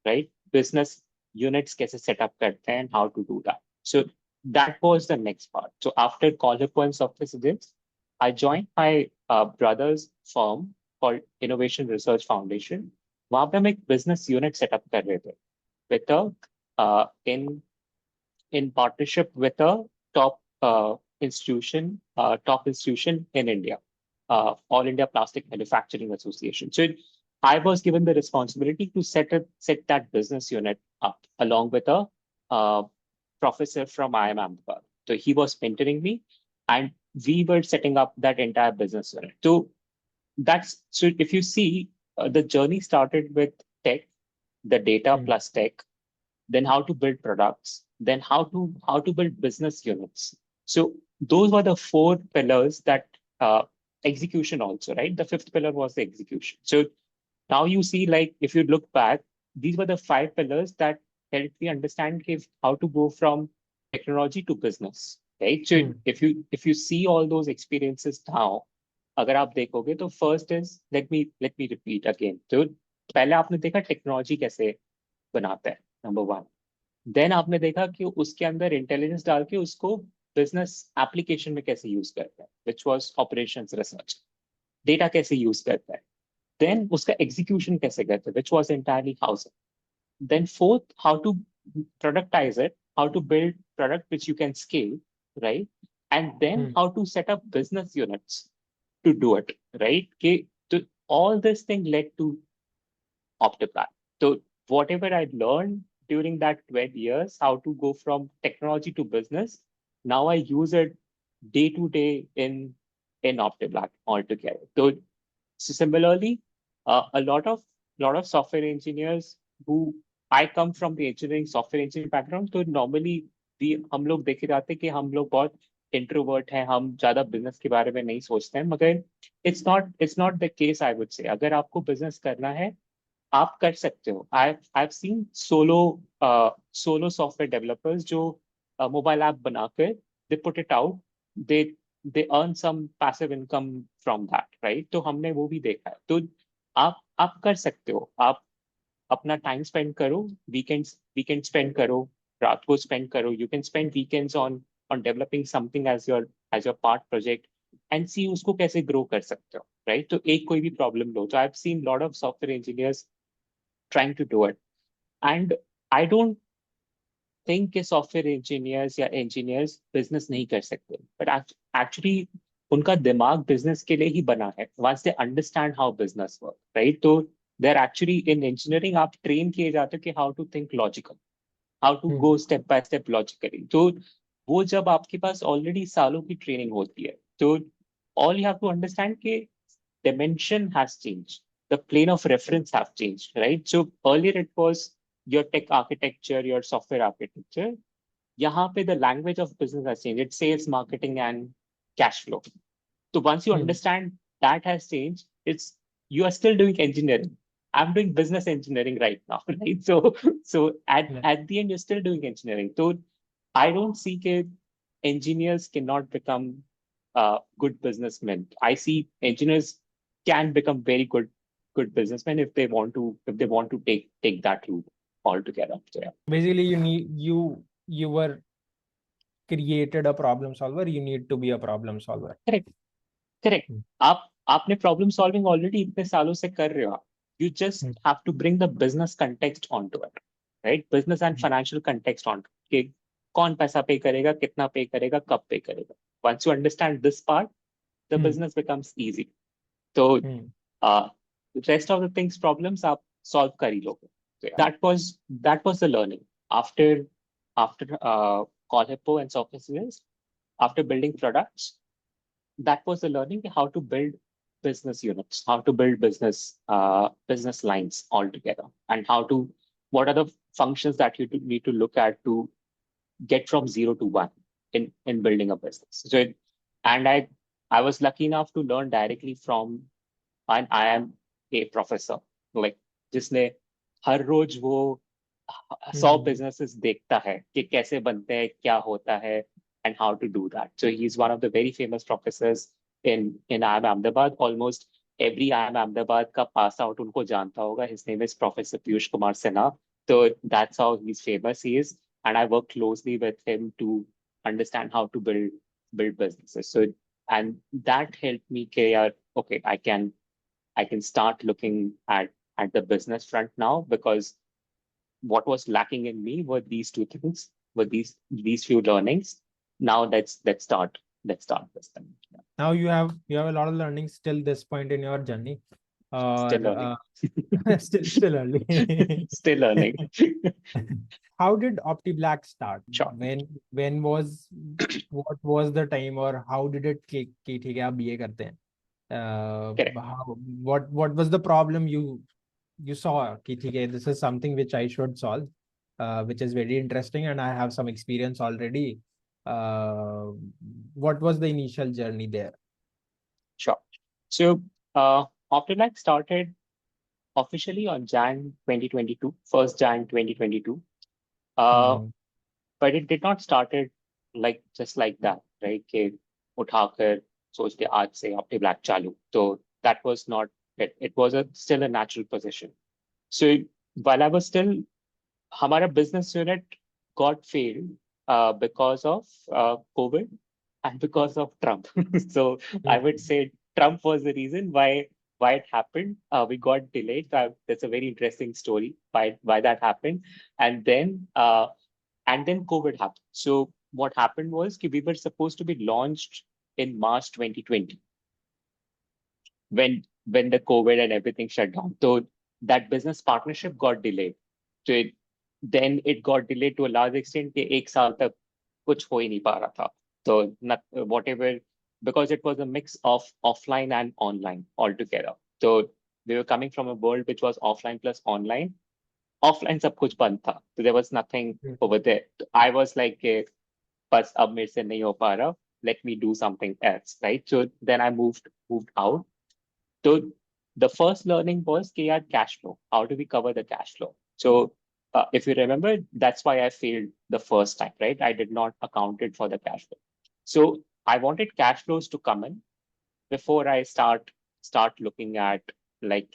right? Business units कैसे set up करते हैं and how to do that. So that was the next part. So after college points of this, I joined my brother's firm called Innovation Research Foundation. वहां पे हम एक business unit set up कर रहे थे with a in partnership with a top institution in India, All India Plastic Manufacturing Association. So I was given the responsibility to set that business unit up along with a uh, professor from IIM Ahmedabad. So he was mentoring me, and we were setting up that entire business unit. So if you see, the journey started with tech, the data Hmm. plus tech, then how to build products, then how to build business units. So those were the four pillars that execution also, right? The fifth pillar was the execution. So now you see, like if you look back, these were the five pillars that helped me understand how to go from technology to business, right? So Hmm. if you see all those experiences now, अगर आप देखोगे तो first is let me repeat again. तो पहले आपने देखा technology कैसे बनाता है, नंबर वन. देन आपने देखा कि उसके अंदर इंटेलिजेंस डाल के उसको बिजनेस एप्लीकेशन में कैसे यूज करता है, which was operations research. Data कैसे यूज करता है, देन उसका एग्जीक्यूशन कैसे करते हैं, which was entirely housing. Then fourth, how to productize it, how to build product which you can scale, right? And then Hmm. how to set up business units to do it, right? Okay, so all this thing led to Optac. So whatever I learned during that 12 years, how to go from technology to business, now I use it day to day in Optac altogether. So similarly, a lot of software engineers who I come from the engineering software engineering background, तो normally भी हम लोग देखे जाते हैं कि हम लोग बहुत इंट्रोवर्ट हैं, हम ज्यादा बिजनेस के बारे में नहीं सोचते हैं, मगर it's not the case. I would say अगर आपको बिजनेस करना है आप कर सकते हो. I have seen solo software developers जो मोबाइल ऐप बनाकर they put it out, they they earn some passive income from that, right? तो हमने वो भी देखा है. तो आप कर सकते हो. आप अपना टाइम स्पेंड करो, वीकेंड स्पेंड करो, रात को स्पेंड करो. You can spend weekends on developing something as your part project and see उसको कैसे ग्रो कर सकते हो, राइट? तो एक कोई भी प्रॉब्लम लो. तो आई have seen lot of software engineers trying to do it. And I don't think कि सॉफ्टवेयर इंजीनियर्स या इंजीनियर्स बिजनेस नहीं कर सकते, बट एक्चुअली उनका दिमाग बिजनेस के लिए ही बना है. Once they understand how business work, right? तो they are actually in engineering आप ट्रेन किए जाते हो कि how to think logical, how to Hmm. Go step by step logically. तो वो जब आपके पास ऑलरेडी सालों की ट्रेनिंग होती है, तो all you have to understand कि dimension has changed. The plane of reference have changed, right? So earlier it was your tech architecture, your software architecture. यहाँ पे the language of business has changed. It's sales, marketing, and cash flow. So once you Hmm. understand that has changed, it's you are still doing engineering. I'm doing business engineering right now, right? So Yeah. at the end, you're still doing engineering. So I don't see that engineers cannot become good businessmen. I see engineers can become very good businessmen if they want to take that route altogether. So yeah. Basically, you were created a problem solver. You need to be a problem solver. Correct. Correct. Hmm. आपने problem solving already इतने सालों से कर रहे हो. आप you Hmm. Just have to bring the business context on to it, right? Business and Hmm. Financial context on कि कौन पैसा पे करेगा, कितना पे करेगा, कब पे करेगा. Once you understand this part, the Hmm. Business becomes easy. तो Hmm. Rest of the things problems आप सॉल्व कर ही लोगे. That was the learning after call hippo and software engineers, after building products. that was the learning, how to build business units, how to build business lines altogether, and what are the functions that you need to look at to get from 0 to 1 in building a business. And I was lucky enough to learn directly from, and I am a professor, like जिसने हर रोज वो 100 Hmm. businesses देखता है कि कैसे बनते हैं, क्या होता है, and how to do that. So he's one of the very famous professors in IIM Ahmedabad. Almost every IIM Ahmedabad का pass out उनको जानता होगा. His name is Professor Piyush Kumar Sinha. So that's how he's famous. He is, and I work closely with him to understand how to build businesses. So and that helped me care. Okay, I can start looking at the business front now, because what was lacking in me were these two things, were these few learnings. Now let's start this thing. Yeah. Now you have a lot of learning still this point in your journey, or Still learning. still early. Still learning. How did OptiBlack start? Sure. When was what was the time, or how did it click कि ठीक है आप ये करते हैं? Correct. What was the problem you saw कि ठीक है, this is something which I should solve, which is very interesting and I have some experience already. Uh, what was the initial journey there? Sure. So Optac started officially on Jan 2022, 1st Jan 2022. Uh, Hmm. but it did not started like just like that, right? कि उठाकर सोचते आज से Optac चालू. So that was not it. It was still a natural position. So while I was still, हमारा business unit got failed because of COVID and because of Trump. So I would Hmm. say Trump was the reason why it happened. We got delayed. That's a very interesting story why that happened. And then uh, and then COVID happened. So what happened was we were supposed to be launched in March 2020 when the COVID and everything shut down. So that business partnership got delayed. So then it got delayed to a large extent कि एक साल तक कुछ हो ही नहीं पा रहा था. So not, whatever, because it was a mix of offline and online altogether. So we were coming from a world which was offline plus online. Offline सब कुछ बंद था. So there was nothing over there. I was like, बस अब मेरे से नहीं हो पा रहा. Let me do something else, right? So then I moved out. So the first learning was कि यार cash flow. How do we cover the cash flow? So if you remember, that's why I failed the first time, right? I did not account it for the cash flow. So I wanted cash flows to come in before I start looking at like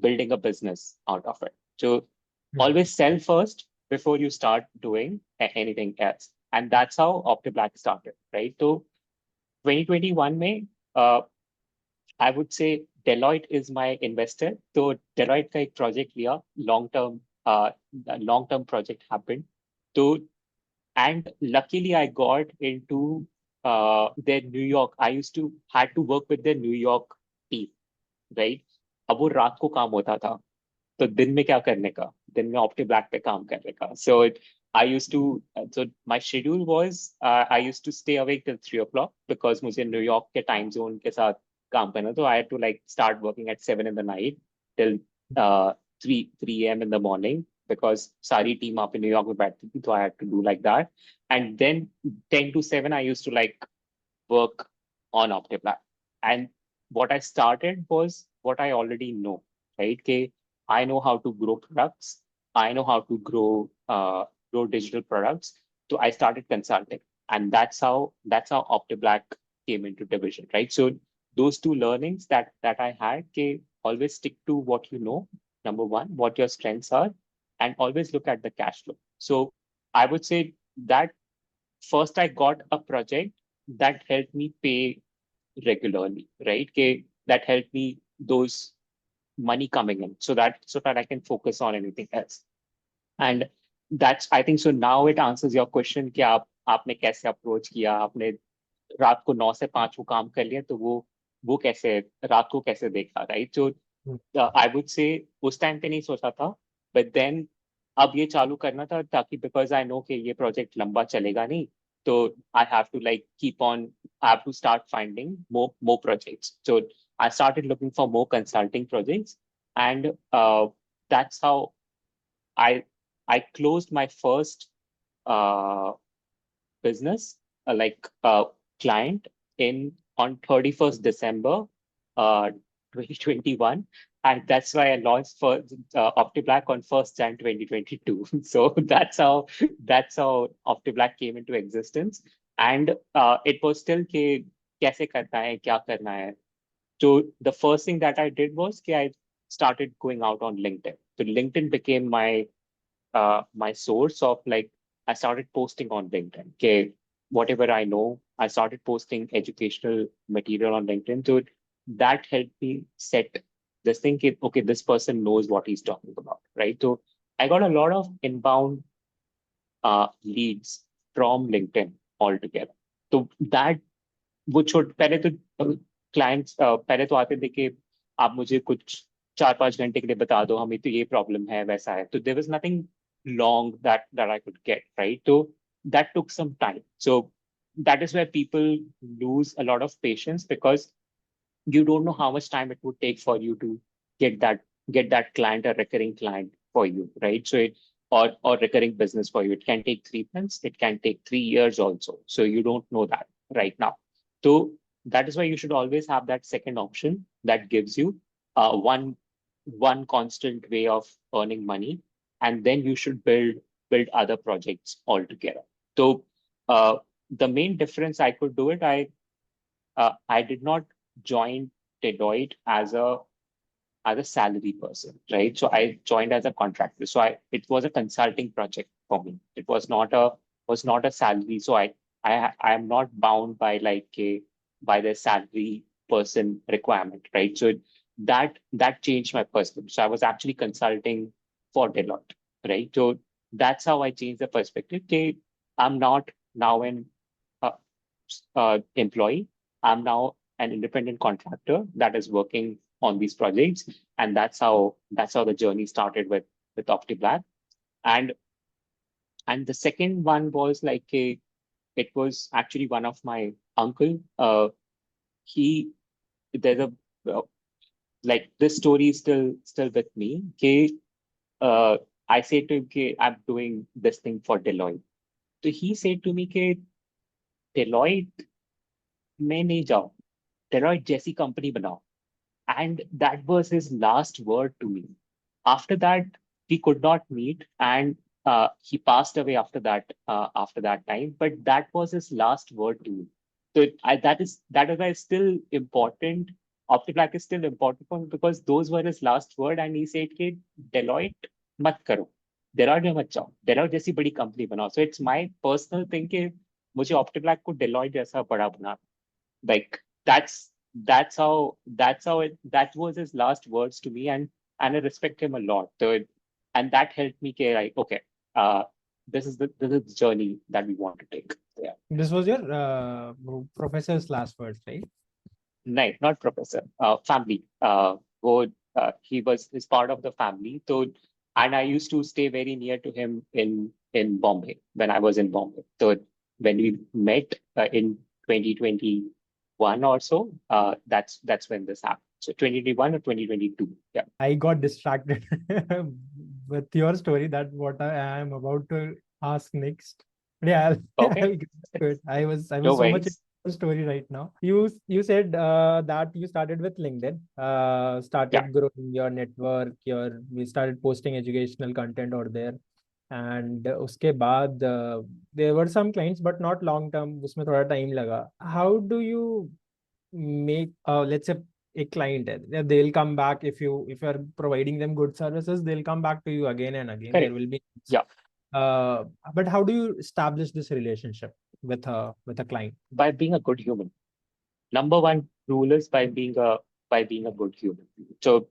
building a business out of it. So Hmm. always sell first before you start doing anything else. And that's how OptiBlack started, right? So 2021 May, I would say Deloitte is my investor. So Deloitte का एक project लिया, long term project happened. So and luckily I got into their New York. I used to had to work with their New York team, right? अब वो रात को काम होता था, तो दिन में क्या करने का, दिन में ऑप्टी ब्लैक पे काम करने का. So I used to, so my schedule was I used to stay awake till 3 o'clock because मुझे न्यूयॉर्क के टाइम जोन के साथ काम करना. तो I had to like start working at 7 in the night till 3 a.m. in the morning because सारी team वहाँ पे न्यूयॉर्क में बैठती थी. तो I had to do like that. And then 10 to 7 I used to like work on Optiplan. And what I started was what I already know, right? Okay, I know how to grow products. I know how to grow digital products. So I started consulting, and that's how Optiblack came into division, right? So those two learnings that I had, okay, always stick to what you know. Number one, what your strengths are, and always look at the cash flow. So I would say that first I got a project that helped me pay regularly, right? Okay, that helped me those money coming in so that I can focus on anything else. And that's I think so now it answers your question कि आपने कैसे approach किया, आपने रात को 9 से 5 वो काम कर लिया, तो वो कैसे रात को कैसे देखा, right? So I would say उस टाइम पे नहीं सोचा था, बट देन अब ये चालू करना था ताकि बिकॉज आई नो कि ये प्रोजेक्ट लंबा चलेगा नहीं, So I have to like keep on. I have to start finding more projects. So I started looking for more consulting projects, and that's how I I closed my first uh, business, like client in on 31st December, uh, 2021. And that's why I launched for OptiBlack on 1st Jan 2022. So that's how OptiBlack came into existence. And it was still कि कैसे करना है, क्या करना है. So the first thing that I did was कि I started going out on LinkedIn. So LinkedIn became my source of like I started posting on LinkedIn. Okay, whatever I know, I started posting educational material on LinkedIn. So that helped me set this thing. Okay, this person knows what he's talking about, right? So I got a lot of inbound leads from LinkedIn altogether. So that वो छोट पहले तो clients पहले तो आते थे कि आप मुझे कुछ 4-5 घंटे के लिए बता दो हमें तो ये प्रॉब्लम है वैसा है तो there was nothing long that I could get right तो that took some time. So that is where people lose a lot of patience because you don't know how much time it would take for you to get that client a recurring client for you, right? So it or recurring business for you. It can take 3 months, it can take 3 years also. So you don't know that right now. So that is why you should always have that second option that gives you one constant way of earning money, and then you should build other projects altogether. So the main difference I could do it, I did not join Deloitte as a salary person, right? So I joined as a contractor. So it was a consulting project for me. It was not a salary. So I am not bound by like a by the salary person requirement, right? So that changed my perspective. So I was actually consulting for Deloitte, right? So that's how I changed the perspective. Okay, I'm not now an uh, employee. I'm now an independent contractor that is working on these projects, and that's how the journey started with OptiBlack. And and the second one was like it was actually one of my uncle. He there's a like this story is still with me. Okay, I say to him, okay, I'm doing this thing for Deloitte. So he said to me, okay, Deloitte में नहीं जाओ, Deloitte जैसी company बनाओ. And that was his last word to me. After that, we could not meet, and he passed away after that time. But that was his last word to me. So that is why it's still important. OptiBlack is still important for me because those were his last word, and he said कि Deloitte मत करो, Deloitte में मत जाओ, Deloitte जैसी बड़ी company बनाओ. So it's my personal thing कि मुझे OptiBlack को Deloitte जैसा बड़ा बना. Like that was his last words to me, and I respect him a lot. So and that helped me get like, okay, uh this is the journey that we want to take. Yeah. This was your professor's last words, right? No, not professor. Family. He was is part of the family. So and I used to stay very near to him in Bombay when I was in Bombay. So when we met in 2021 or so, that's when this happened. So 2021 or 2022. Yeah. I got distracted with your story. That what I am about to ask next. Yeah, Okay. I'll get to it. I was No so much worries. into your story right now. You said that you started with LinkedIn, Yeah. started growing your network, we started posting educational content over there, and उसके बाद there were some clients but not long term. उसमें थोड़ा time लगा. How do you make let's say a client they'll come back if you're providing them good services, they'll come back to you again and again. There Correct. will be Yeah. but how do you establish this relationship with a client? By being a good human. Number one rule is by being a good human. So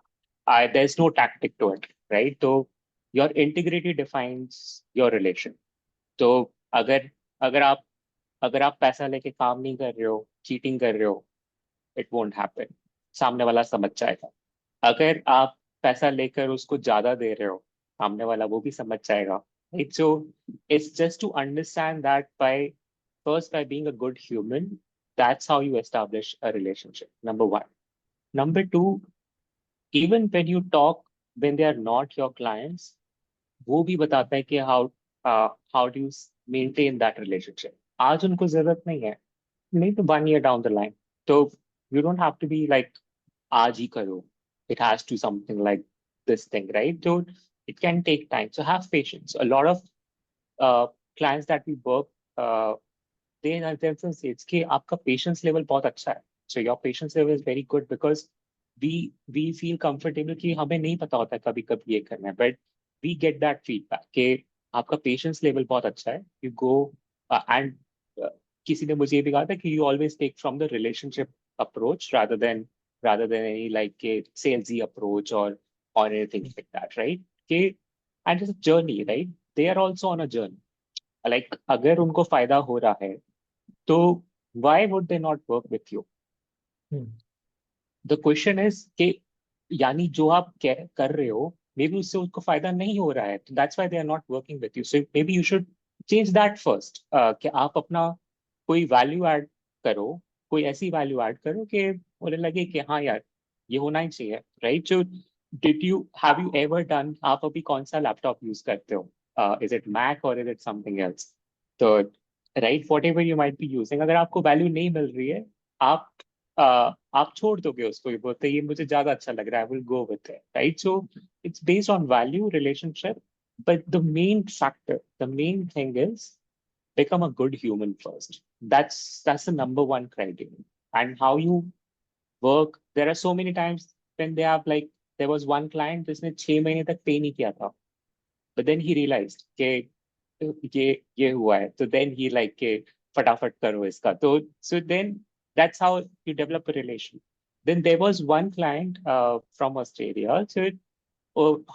there's no tactic to it, right? So your integrity defines your relation. तो अगर अगर आप पैसा लेके काम नहीं कर रहे हो, चीटिंग कर रहे हो, इट वोंट हैपन. सामने वाला समझ जाएगा. अगर आप पैसा लेकर उसको ज्यादा दे रहे हो, सामने वाला वो भी समझ जाएगा. Right? So it's just to understand that by first by being a good human. That's how you establish a relationship. Number one. Number two, even when you talk when they are not your clients, वो भी बताता है कि how do you maintain that relationship. आज उनको जरूरत नहीं है, नहीं तो 1 year down the line. So you don't have to be like आज ही करो. It has to something like this thing, right? So it can take time. So have patience. A lot of uh, clients that we work, uh, they themselves say कि आपका patience level बहुत अच्छा है. So your patience level is very good because we feel comfortable कि हमें नहीं पता होता कभी कभी ये करना है, but we get that feedback कि आपका patience level बहुत अच्छा है. You go and किसी ने मुझे ये भी कहा था कि you always take from the relationship approach rather than any like a salesy approach or anything like that, right? कि and it's a journey, right? They are also on a journey. Like अगर उनको फायदा हो रहा है तो why would they not work with you? The question is कि यानी जो आप कर रहे हो मे बी उससे उसको फायदा नहीं हो रहा है, तो that's why they are not working with you. So maybe you should change that first, कि आप अपना कोई वैल्यू ऐड करो, कोई ऐसी वैल्यू ऐड करो कि उन्हें लगे कि हाँ यार ये होना ही चाहिए, right? So did you have you ever done, आप अभी कौन सा लैपटॉप यूज करते हो? इज इट मैक और इज इट समथिंग एल्स? तो right, what ever you might be using, अगर आपको वैल्यू नहीं मिल रही है, आप आप छोड़ दोगे उसको, ये बोलते ये मुझे ज्यादा अच्छा लग रहा है, will go with it, right? So it's based on value relationship, but the main factor, the main thing is become a good human first. That's the number one criteria. And how you work, there are so many times when they have like, there was one client जिसने 6 महीने तक पे नहीं किया था, but then he realized कि ये हुआ है, तो then he like के फटाफट करो इसका, तो so then that's how you develop a relation. Then there was one client from Australia, so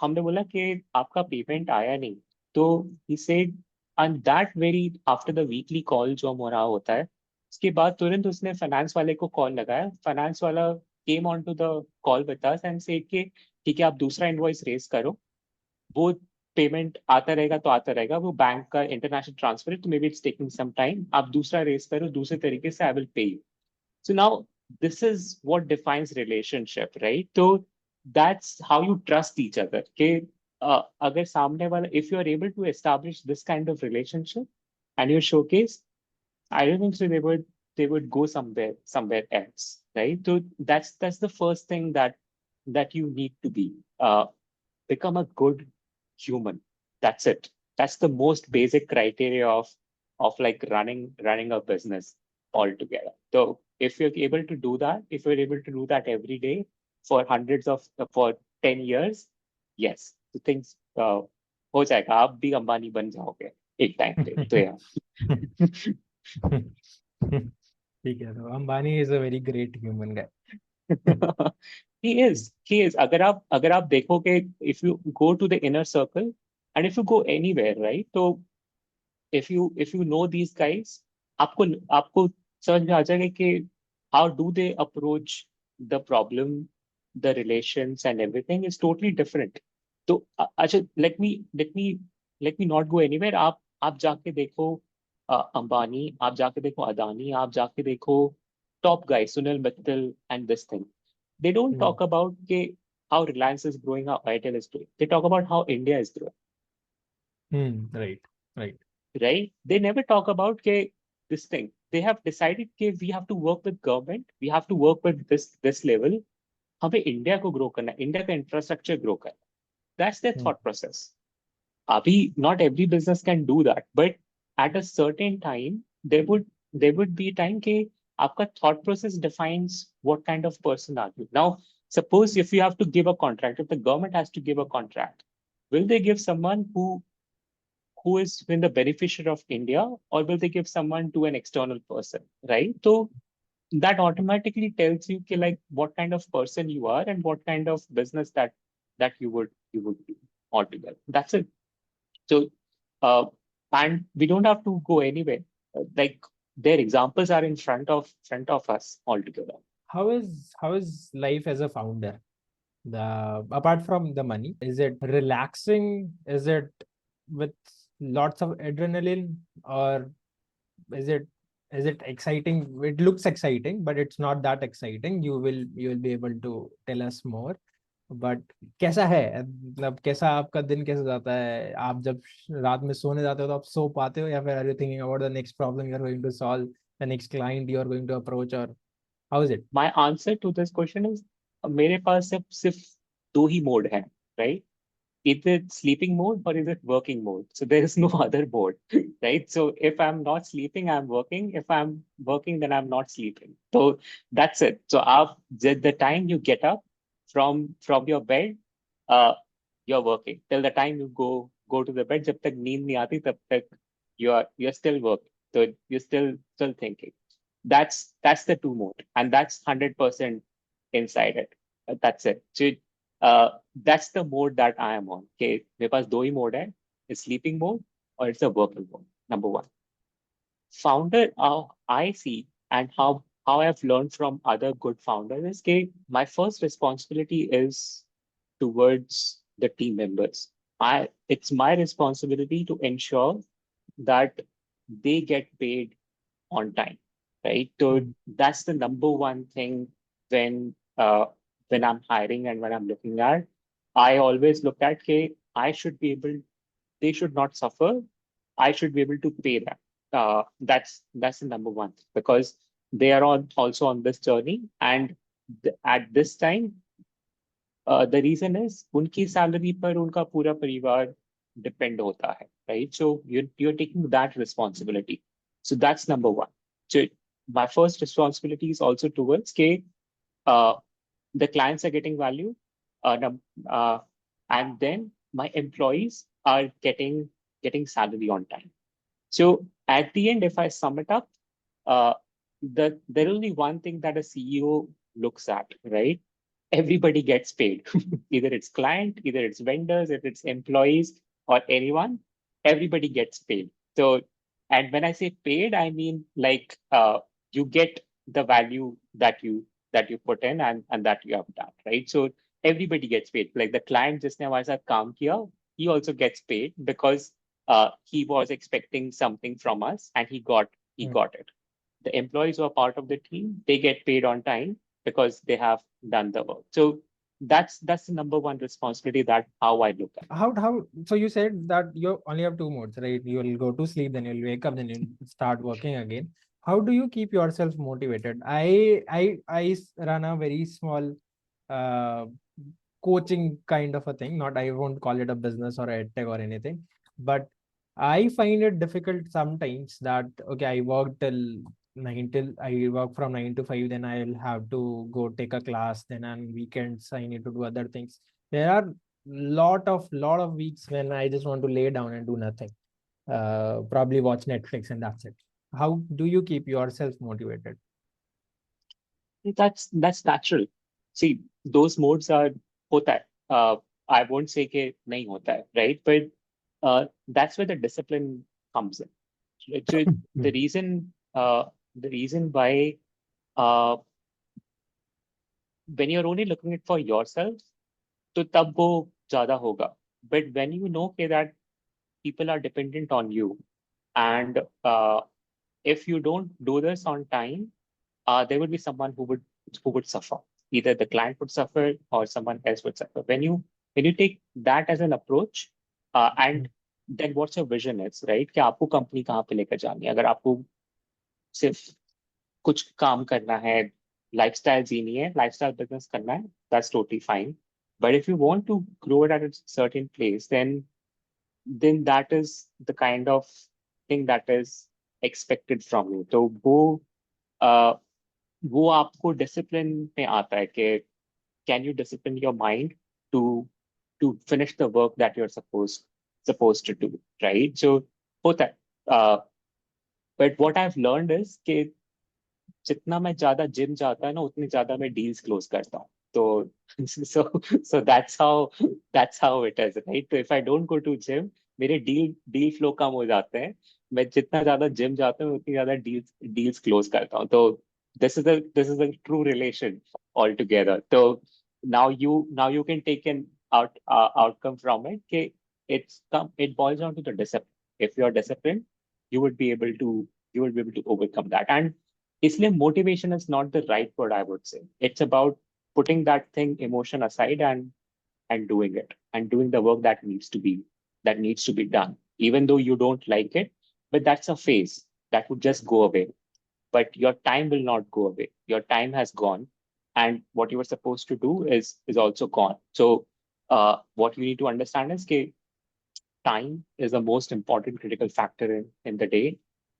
हमने बोला कि आपका पेमेंट आया नहीं, तो he said, and that very after the weekly call जो हमारा होता है, उसके बाद तुरंत उसने फाइनेंस वाले को कॉल लगाया. फाइनेंस वाला came on to the call with us and said कि ठीक है आप दूसरा इनवॉइस रेज करो, वो पेमेंट आता रहेगा तो आता रहेगा, वो बैंक का इंटरनेशनल ट्रांसफर है, तो maybe it's taking some time, आप दूसरा रेस करो दूसरे तरीके से, I will pay you. So now this is what defines relationship, right? तो that's how you trust each other के अगर सामने वाला, if you are able to establish this kind of relationship and you showcase, I don't think so they would go somewhere else, right? So that's the first thing that you need to be. Become a good human. That's it. That's the most basic criteria of like running a business altogether. So if you're able to do that, if you're able to do that every day for 10 years, yes, the things हो जाएगा, आप भी अंबानी बन जाओगे एक time पे, तो यार. ठीक है, तो Ambani is a very great human guy. He is. अगर आप देखोगे, if you go to the inner circle and if you go anywhere, right? तो if you know these guys, आपको आपको समझ में आ जाएगा कि how do they approach the problem, the relations and everything is totally different. तो अच्छा, let me not go anywhere. आप जाके देखो अंबानी, आप जाके देखो अदानी, आप जाके देखो top guys, Sunil Mittal and this thing. They don't talk about how Reliance is growing, how Airtel is growing. They talk about how India is growing. Right. Right? They never talk about this thing. They have decided we have to work with government, we have to work with this level. हमें India को grow करना है, India का infrastructure grow करना है. That's their thought process. Abhi, not every business can do that, but at a certain time, there would be a time कि आपका thought process defines what kind of person are you. Now, suppose if you have to give a contract, if the government has to give a contract, will they give someone who is been the beneficiary of India, or will they give someone to an external person, right? So that automatically tells you like what kind of person you are and what kind of business that you would do altogether. That's it. So and we don't have to go anywhere. Like their examples are in front of us altogether. How is life as a founder? Apart from the money, is it relaxing? Is it with lots of adrenaline, or is it is it exciting? It looks exciting, but it's not that exciting. You will be able to tell us more. But कैसा है, मतलब कैसा आपका दिन कैसा जाता है? आप जब रात में सोने जाते हो तो आप सो पाते हो, या फिर are you thinking about the next problem you are going to solve, the next client you are going to approach, और how is it? My answer to this question is मेरे पास सिर्फ दो ही मोड है, right? Either it's sleeping mode or is it working mode? So there is no other mode, right? So if I'm not sleeping, I'm working. If I'm working, then I'm not sleeping. So that's it. So the time you get up from your bed, uh, you're working. Till the time you go to the bed, जब तक नींद नहीं आती तब तक you're still working. So you're still thinking. That's the two mode, and that's 100% inside it. That's it. So that's the mode that I am on. Okay, मेरे पास दो ही mode है, it's sleeping mode or it's a working mode. Number one. Founder, I see, and how I've learned from other good founders is okay, my first responsibility is towards the team members. It's my responsibility to ensure that they get paid on time, right? So that's the number one thing when when I'm hiring and when I'm looking at. I always look at, okay, they should not suffer. I should be able to pay them. That's the number one thing, because they are also on this journey, and at this time, the reason is उनकी salary पर उनका पूरा परिवार depend होता है, right? So you're taking that responsibility. So that's number one. So my first responsibility is also towards K, uh, the clients are getting value, uh, and then my employees are getting salary on time. So at the end, if I sum it up, uh, there is only one thing that a CEO looks at, right? Everybody gets paid. Either it's client, either it's vendors, if it's employees or anyone, everybody gets paid. So, and when I say paid, I mean like you get the value that you put in and that you have done, right? So everybody gets paid. Like the client just now has a काम किया, he also gets paid because he was expecting something from us and he got it. The employees who are part of the team, they get paid on time because they have done the work. So that's the number one responsibility that how I look at. How so you said that you only have two modes, right? You will go to sleep, then you'll wake up, then you'll start working again. How do you keep yourself motivated? I run a very small uh coaching kind of a thing. Not, I won't call it a business or a tech or anything, but I find it difficult sometimes that okay, I work from 9 to 5, then I'll have to go take a class, then on weekends I need to do other things. There are lot of weeks when I just want to lay down and do nothing. Probably watch Netflix and that's it. How do you keep yourself motivated? That's natural. See, those modes are होता है. I won't say कि नहीं होता है, right? But that's where the discipline comes in. So Hmm. the reason why uh, when you're only looking it for yourself, तो तब वो ज्यादा होगा. But when you know that people are dependent on you, and if you don't do this on time, there would be someone who would suffer. Either the client would suffer or someone else would suffer. When you take that as an approach, and then what's your vision is, right? कि आपको company कहाँ पे लेकर जानी है? अगर आपको सिर्फ कुछ काम करना है, लाइफस्टाइल जीनी है, लाइफस्टाइल बिजनेस करना है, that's totally fine. But if you want to grow it at a certain place, then that is the kind of thing that is expected from you. तो uh, वो आपको डिसिप्लिन में आता है कि can you discipline your mind to to finish the work that you are suppose to do, right? So होता है. But what I have learned is कि जितना मैं ज्यादा जिम जाता है ना, उतनी ज्यादा मैं डील्स क्लोज करता हूँ. तो so that's how it is, right? तो if I don't go to gym, मेरे डील फ्लो कम हो जाते हैं. मैं जितना ज्यादा जिम जाता हूँ उतनी ज्यादा डील्स क्लोज करता हूँ. तो this is a true relation altogether. So now you can take an outcome from it. Okay, it boils down to the discipline. If you are disciplined, you would be able to you will be able to overcome that. And इसलिए motivation is not the right word, I would say. It's about putting that thing, emotion aside, and doing it, and doing the work that needs to be done, even though you don't like it. But that's a phase that would just go away. But your time will not go away. Your time has gone, and what you were supposed to do is also gone. So what you need to understand is that time is the most important critical factor in the day,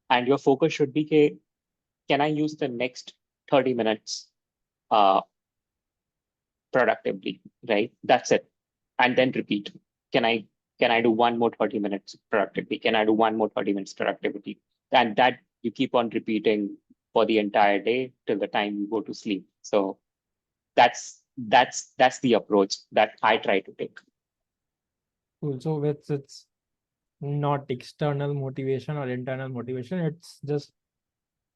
and your focus should be that can I use the next 30 minutes uh, productively, right? That's it. And then repeat. Can I can I do one more 30 minutes productivity? Can I do one more 30 minutes productivity? And that you keep on repeating for the entire day till the time you go to sleep. So that's the approach that I try to take. Cool. So it's not external motivation or internal motivation. It's just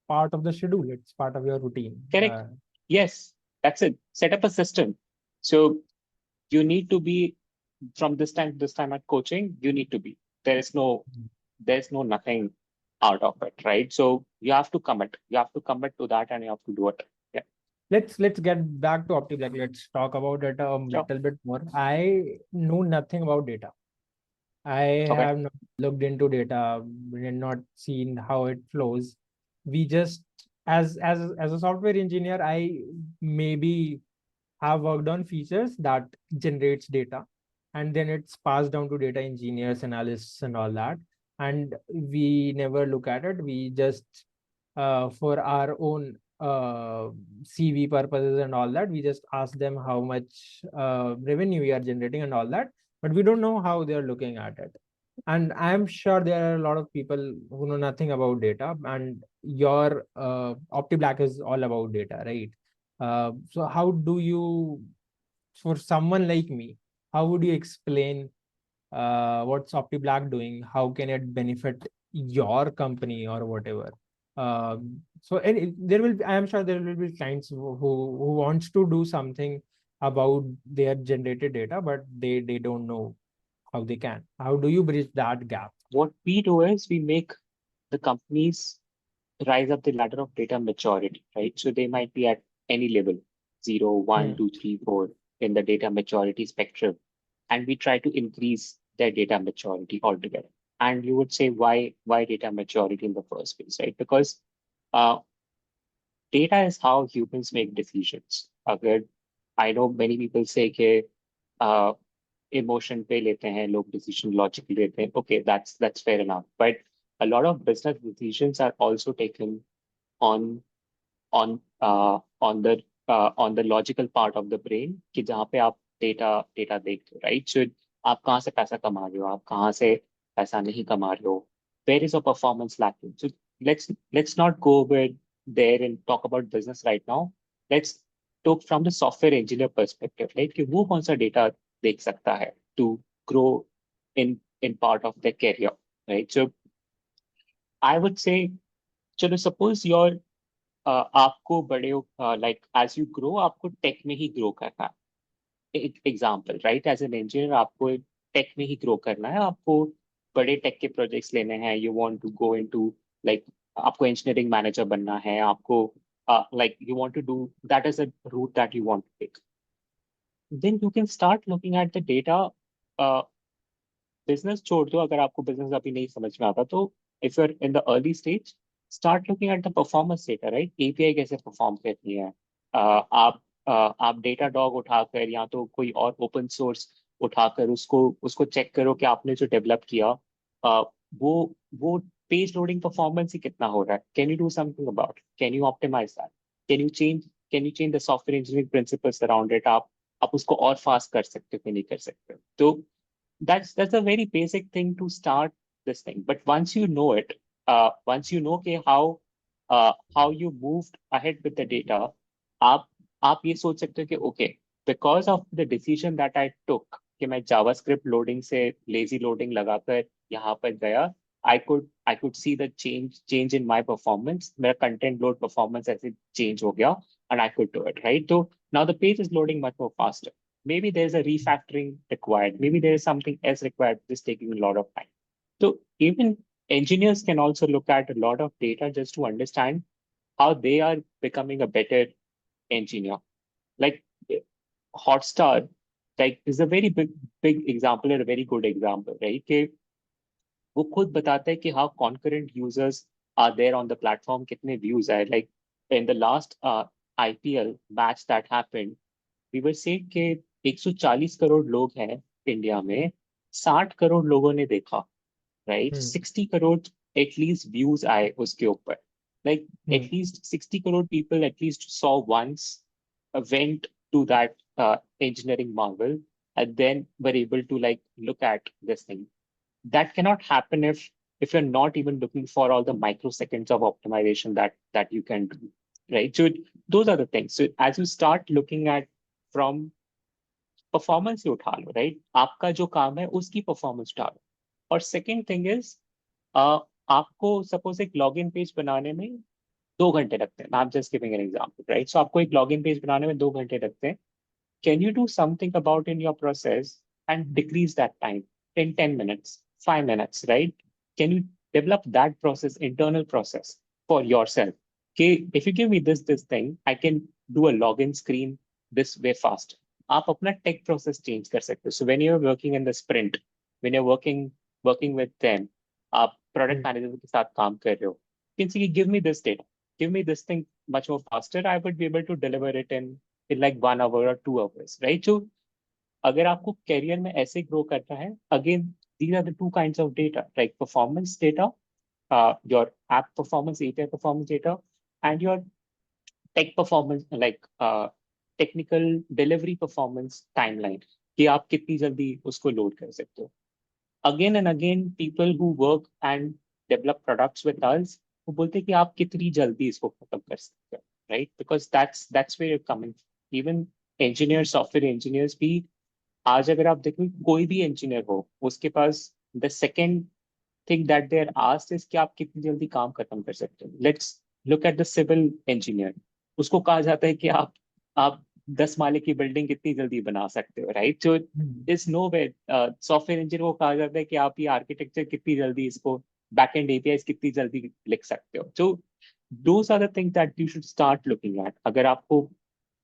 part of the schedule. It's part of your routine. Correct. Yes, that's it. Set up a system. So you need to be from this time at coaching, you need to be. There's no nothing out of it, right? So you have to commit. You have to commit to that and you have to do it. Yeah. Let's get back to Optiblack. Let's talk about it a Sure. little bit more. I know nothing about data. I Okay. have not looked into data and not seen how it flows. We just as a software engineer, I maybe have worked on features that generates data, and then it's passed down to data engineers, analysts, and all that. And we never look at it. We just for our own CV purposes and all that, we just ask them how much revenue we are generating and all that, but we don't know how they're looking at it. And I'm sure there are a lot of people who know nothing about data, and your OptiBlack is all about data, right? So how do you, for someone like me, how would you explain what's OptiBlack doing? How can it benefit your company or whatever? So and there will, I am sure there will be clients who wants to do something about their generated data, but they don't know how they can. How do you bridge that gap? What we do is we make the companies rise up the ladder of data maturity, right? So they might be at any level, 0, 1, Hmm. 2, 3, 4 in the data maturity spectrum. And we try to increase their data maturity altogether. And you would say, why data maturity in the first place, right? Because uh, data is how humans make decisions. अगर I know many people say कि uh, emotion पे लेते हैं लोग decision logic लेते हैं. Okay, that's fair enough. But a lot of business decisions are also taken on on the logical part of the brain कि जहाँ पे आप डेटा देखते हो, right? So आप कहाँ से पैसा कमा रहे हो, आप कहाँ से पैसा नहीं कमा रहे हो, where is your performance lacking? So let's not go over there and talk about business right now. Let's talk from the software engineer perspective, right? कि वो कौन सा डेटा देख सकता है to grow in part of their career, right? So I would say, चलो suppose your आपको बड़े लाइक एज यू ग्रो आपको टेक में ही ग्रो करना है. Example, right? As an engineer आपको टेक में ही ग्रो करना है. आपको बड़े टेक के प्रोजेक्ट्स लेने हैं. You want to go into like आपको इंजीनियरिंग मैनेजर बनना है. आपको like you want to do that is a route that you want to take. Then you can start looking at the data. Business छोड़ दो, अगर आपको business अभी नहीं समझ में आता तो if you are in the early stage start looking at the performance data, right? API कैसे परफॉर्म करती है. आप डेटा डॉग उठाकर या तो कोई और ओपन सोर्स उठाकर उसको उसको चेक करो कि आपने जो डेवलप किया uh, वो पेज लोडिंग परफॉर्मेंस ही कितना हो रहा है. Can you do something about, can you optimize that, can you change the software engineering principles around it. आप उसको और फास्ट कर सकते हो कि नहीं कर सकते हो. तो that's a very basic thing to start this thing. But once you know it, once you know okay, how you moved ahead with the data, आप आप ये सोच सकते हो कि okay, because of the decision that I took कि मैं JavaScript loading से लेजी लोडिंग लगाकर यहाँ पर गया, I could see the change in my performance. मेरा content load performance ऐसे change हो गया and I could do it, right? So now the page is loading much more faster. Maybe there's a refactoring required. Maybe there is something else required, just taking a lot of time. So even engineers can also look at a lot of data just to understand how they are becoming a better engineer. Like Hotstar, like is a very big example and a very good example, right? कि वो खुद बताता है कि how concurrent users are there on the platform, कितने views आए. Like in the last IPL match that happened, we were saying कि 140 करोड़ लोग हैं इंडिया में, 60 करोड़ लोगों ने देखा, right? 60 crore at least views आए उसके ऊपर. Like at least 60 crore people at least saw once, went to that engineering marvel, and then were able to like look at this thing. That cannot happen if you're not even looking for all the microseconds of optimization that you can do, right? So those are the things. So as you start looking at from performance ही उठा लो, right? आपका जो काम है उसकी performance उठा लो. और सेकेंड थिंग इज, आपको सपोज एक लॉगिन पेज बनाने में 2 घंटे लगते हैं. I am just giving an example, right? So आपको एक लॉगिन पेज बनाने में 2 घंटे लगते हैं. Can you do something about in your process and decrease that time in 10 minutes, 5 minutes, right? Can you develop that process, internal process for yourself? Okay, if you give me this thing, I can do a login screen this way fast. आप अपना tech process change कर सकते हो. So when you're working in the sprint, when you're working with them, आप product manager के साथ काम कर रहे हो, you can say, give me this data, give me this thing much more faster. I would be able to deliver it in like 1 hour or 2 hours, right? So अगर आपको career में ऐसे ग्रो करना है, again these are the two kinds of data, like performance data, your app performance, API performance data, and your tech performance, like technical delivery performance timeline, कि आप कितनी जल्दी उसको लोड कर सकते हो. Again and again people who work and develop products with us, वो बोलते हैं कि आप कितनी जल्दी इसको खत्म कर सकते हो, right? Because that's where you're coming. Even engineers, software engineers भी, आज अगर आप देखो कोई भी engineer हो, उसके पास the second thing that they're asked is कि आप कितनी जल्दी काम खत्म कर सकते हो. Let's look at the civil engineer. उसको कहा जाता है कि आप 10 माले की बिल्डिंग कितनी जल्दी बना सकते हो, राइट? So is no way. Software engineer को कहा जाता है कि आप ये आर्किटेक्चर कितनी जल्दी इसको बैकएंड एपीआई कितनी जल्दी लिख सकते हो. So those are the things that you should start looking at. अगर आपको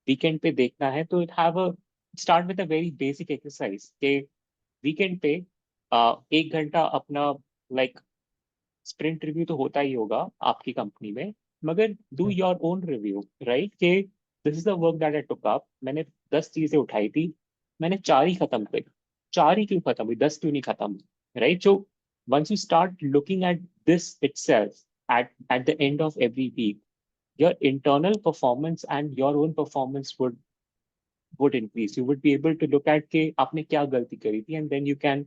वीकेंड पे देखना है तो it have a start with a very basic exercise के वीकेंड पे 1 घंटा अपना लाइक स्प्रिंट रिव्यू तो होता ही होगा आपकी कंपनी में, मगर do your own review, right? के this is the work that I took up. मैंने 10 चीजें उठाई थी, मैंने 4 ही खत्म करी. 4 ही क्यों खत्म हुई, 10 क्यों नहीं खत्म हुई, right? So once you start looking at this itself at the end of every week, your internal performance and your own performance would increase. You would be able to look at के आपने क्या गलती करी थी, and then you can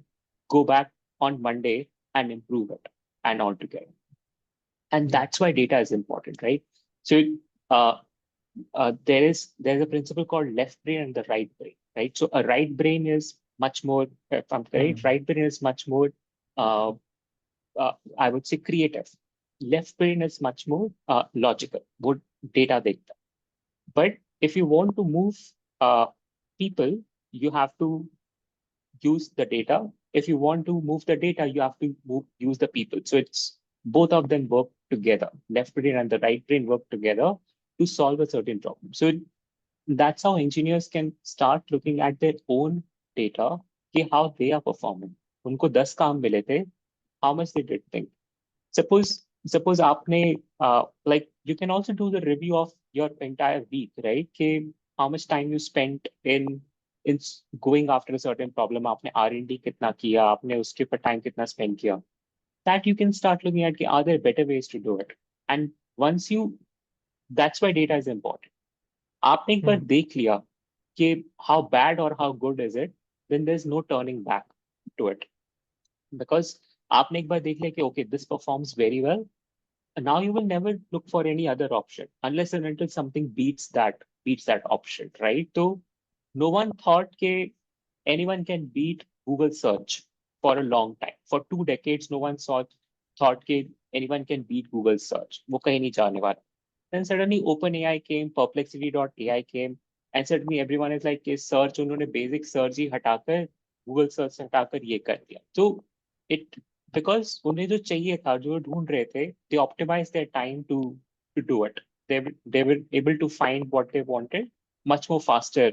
go back on Monday and improve it and all together. And that's why data is important, right? So uh, there's a principle called left brain and the right brain, right? So a right brain is much more, if I'm correct, right brain is much more, uh, I would say creative. Left brain is much more logical, would data data. But if you want to move people, you have to use the data. If you want to move the data, you have to use the people. So it's both of them work together. Left brain and the right brain work together to solve a certain problem. So that's how engineers can start looking at their own data, कि how they are performing. उनको 10 काम मिले थे, how much they did think. Suppose आपने like you can also do the review of your entire week, right? कि how much time you spent in going after a certain problem. आपने R&D कितना किया, आपने उसके ऊपर time कितना spend किया. That you can start looking at कि are there better ways to do it. And once you, that's why data is important. आपने एक बार देख लिया कि how bad or how good is it, then there's no turning back to it. Because आपने एक बार देख लिया कि okay, this performs very well, and now you will never look for any other option unless and until something beats that option, right? So no one thought that anyone can beat Google search for a long time. For 2 decades, no one thought that anyone can beat Google search. वो कहीं नहीं जाने वाला. Then suddenly OpenAI came, Perplexity.ai came, and suddenly everyone is like, कि search उन्होंने basic search ही हटाकर Google search हटाकर ये कर दिया. So it बिकॉज उन्हें जो चाहिए था, जो ढूंढ रहे थे, they optimise their time to do it. They were able to find what they wanted much more faster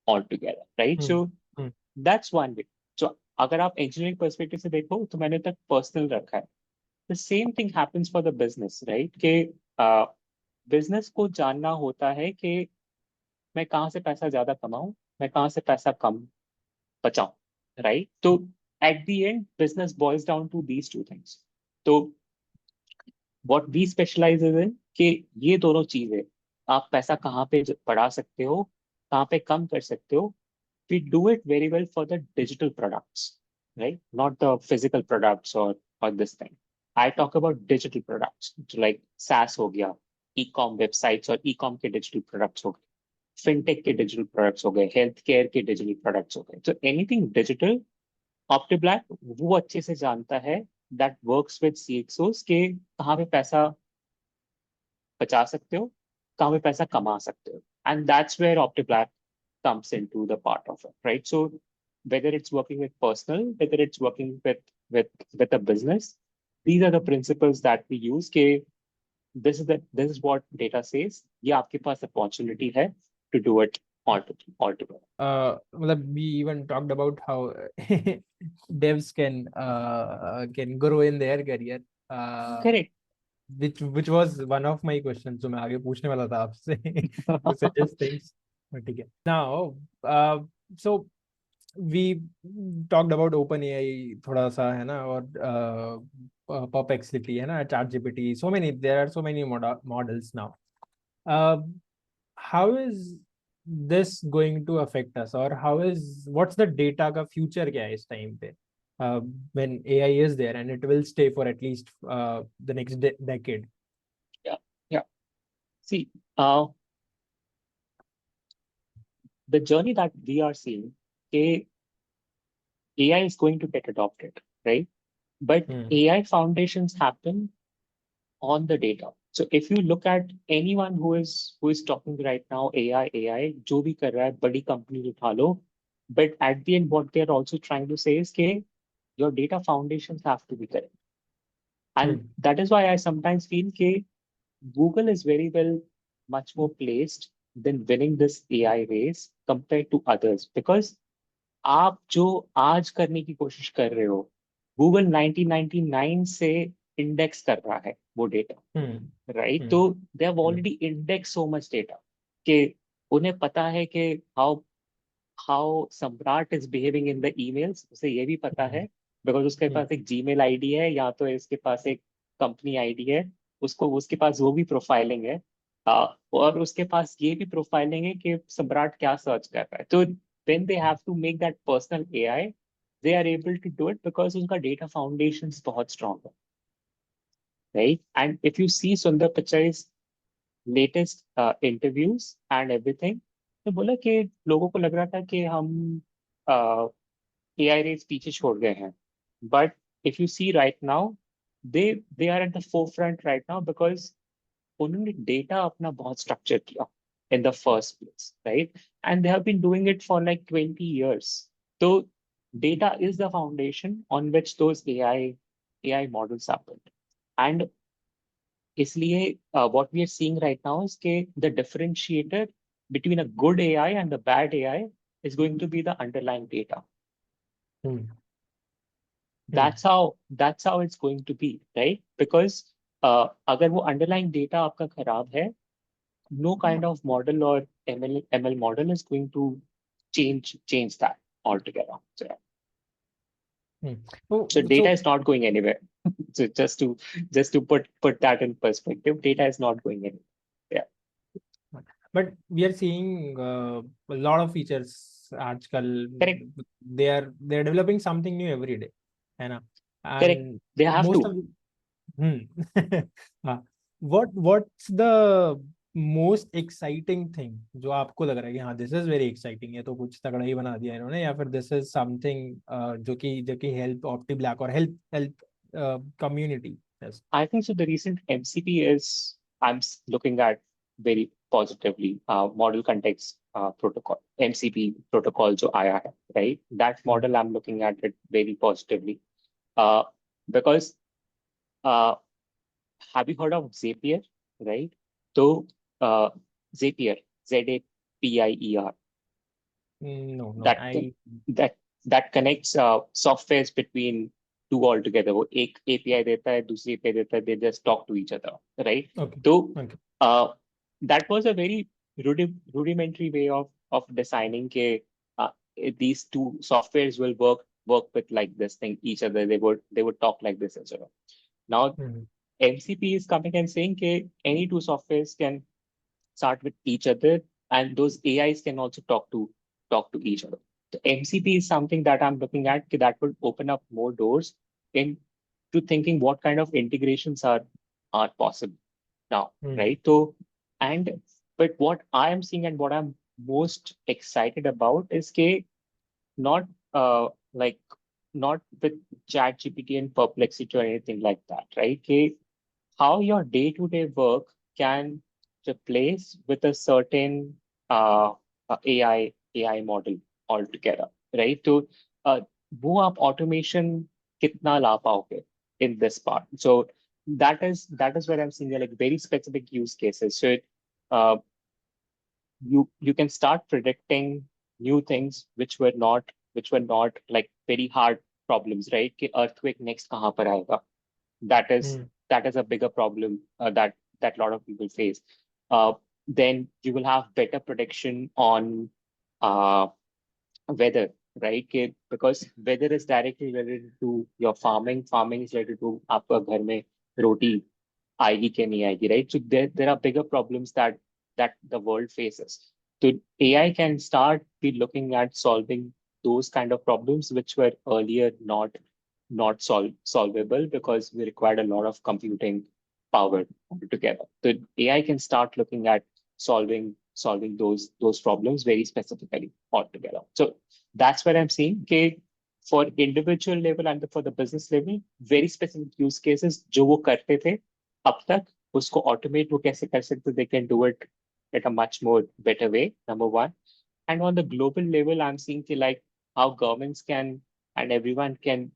altogether, right? So hmm hmm that's one way. So अगर आप engineering perspective से देखो तो मैंने तक personal रखा है. The same thing happens for the business, right? कि बिजनेस को जानना होता है कि मैं कहाँ से पैसा ज्यादा कमाऊं, मैं कहाँ से पैसा कम बचाऊं, राइट? तो at the end business boils down to these two things. तो व्हाट वी स्पेशलाइज इन कि ये दोनों चीजें, आप पैसा कहाँ पे बढ़ा सकते हो, कहाँ पे कम कर सकते हो. We do it very well for the digital products, right? Not the physical products or this thing. I talk about digital products, like SaaS हो गया, e-com websites और e-com के digital products हो गए, fintech के digital products हो गए, healthcare के digital products हो गए. So anything digital, OptiBlack वो अच्छे से जानता है, that works with CXOs के कहाँ पे पैसा बचा सकते हो, कहाँ पे पैसा कमा सकते हो. And that's where OptiBlack comes into the part of it, right? So whether it's working with personal, whether it's working with with a business, these are the principles that we use. कि this is what data says. ये आपके पास opportunity है to do it all together. मतलब we even talked about how devs can grow in their career, uh, Correct. which was one of my questions जो मैं आगे पूछने वाला था आपसे to suggest things. but ठीक है. Now, so we talked about OpenAI थोड़ा सा है ना, और Perplexity है ना, ChatGPT, so many, there are so many models now. uh, how is this going to affect us, or what's the data का future क्या है इस time पे, when AI is there and it will stay for at least the next decade? Yeah, yeah. See, uh, the journey that we are seeing, AI is going to get adopted, right? But AI foundations happen on the data. So if you look at anyone who is talking right now, AI, जो भी कर रहा है, बड़ी companies उठा लो, but at the end, what they're also trying to say is कि your data foundations have to be correct. And that is why I sometimes feel कि Google is very well much more placed than winning this AI race compared to others. Because आप जो आज करने की कोशिश कर रहे हो, गूगल 1999 से इंडेक्स कर रहा है वो डेटा, राइट? तो they have already index so much data कि उन्हें पता है कि हाउ हाउ सम्राट is behaving in the emails. उसे ये भी पता है बिकॉज उसके पास एक जीमेल आईडी है, या तो इसके पास एक कंपनी आईडी है, उसको उसके पास वो भी प्रोफाइलिंग है. और उसके पास ये भी प्रोफाइलिंग है कि सम्राट क्या सर्च कर रहा है. तो when they have to make that personal AI, they are able to do it because उनका data foundations बहुत strong है, right? And if you see Sundar Pichai's latest interviews and everything, तो बोला कि लोगों को लग रहा था कि हम AI रेस पीछे छोड़ गए हैं. But if you see right now, they are at the forefront right now because उन्होंने डेटा अपना बहुत स्ट्रक्चर किया in the first place, right? And they have been doing it for like 20 years. So data is the foundation on which those AI models are built. And इसलिए what we are seeing right now is कि the differentiator between a good AI and the bad AI is going to be the underlying data. That's how it's going to be, right? Because अगर वो underlying data आपका खराब है, no kind of model or ML model is going to change that altogether. So, so data is not going anywhere. So just to put that in perspective, data is not going anywhere. Yeah. But we are seeing a lot of features आजकल. Correct. They're developing something new every day, है ना? Correct. And They have most to. of हाँ. What's the most exciting thing जो आपको लग रहा है कि हाँ this is very exciting, ये तो कुछ तगड़ा ही बना दिया इन्होंने, या फिर this is something जो कि help OptiBlack और help community? Yes. I think so. The recent MCP is looking at very positively. Model context protocol, MCP protocol जो आया है, right? That model I'm looking at it very positively. Uh, because uh, have you heard of Zapier, right? So uh, Zapier, Zapier, No, no. that that that connects softwares between two altogether. वो एक API देता है, दूसरी API देता है. They just talk to each other, right? Okay. So Okay. that was a very rudimentary way of designing के these two softwares will work with like this thing each other. They would talk like this as well. Now Mhm. MCP is coming and saying that any two softwares can start with each other, and those AIs can also talk to each other. So MCP is something that I'm looking at that would open up more doors into thinking what kind of integrations are possible now, Mhm. right? So and but what I am seeing and what I'm most excited about is not like not with chat GPT and perplexity or anything like that, right? How your day-to-day work can replace with a certain AI model altogether, right? तो वो आप automation कितना ला पाओगे in this part? So that is where I'm seeing like very specific use cases. So uh, you can start predicting new things which were not like very hard problems, right? कि earthquake next कहाँ पर आएगा? that is Mhm. that is a bigger problem that a lot of people face. Uh, then you will have better prediction on uh, weather, right? Because weather is directly related to your farming. Farming is related to आपका घर में रोटी आएगी कि नहीं आएगी, right? So there are bigger problems that the world faces. So AI can start be looking at solving those kind of problems which were earlier not solvable because we required a lot of computing power altogether. So AI can start looking at solving those problems very specifically altogether. So that's what I'm seeing. Okay, for individual level and for the business level, very specific use cases जो वो करते थे अब तक उसको automate वो कैसे कर सकते, they can do it at a much more better way, number one. And on the global level, I'm seeing like how governments can and everyone can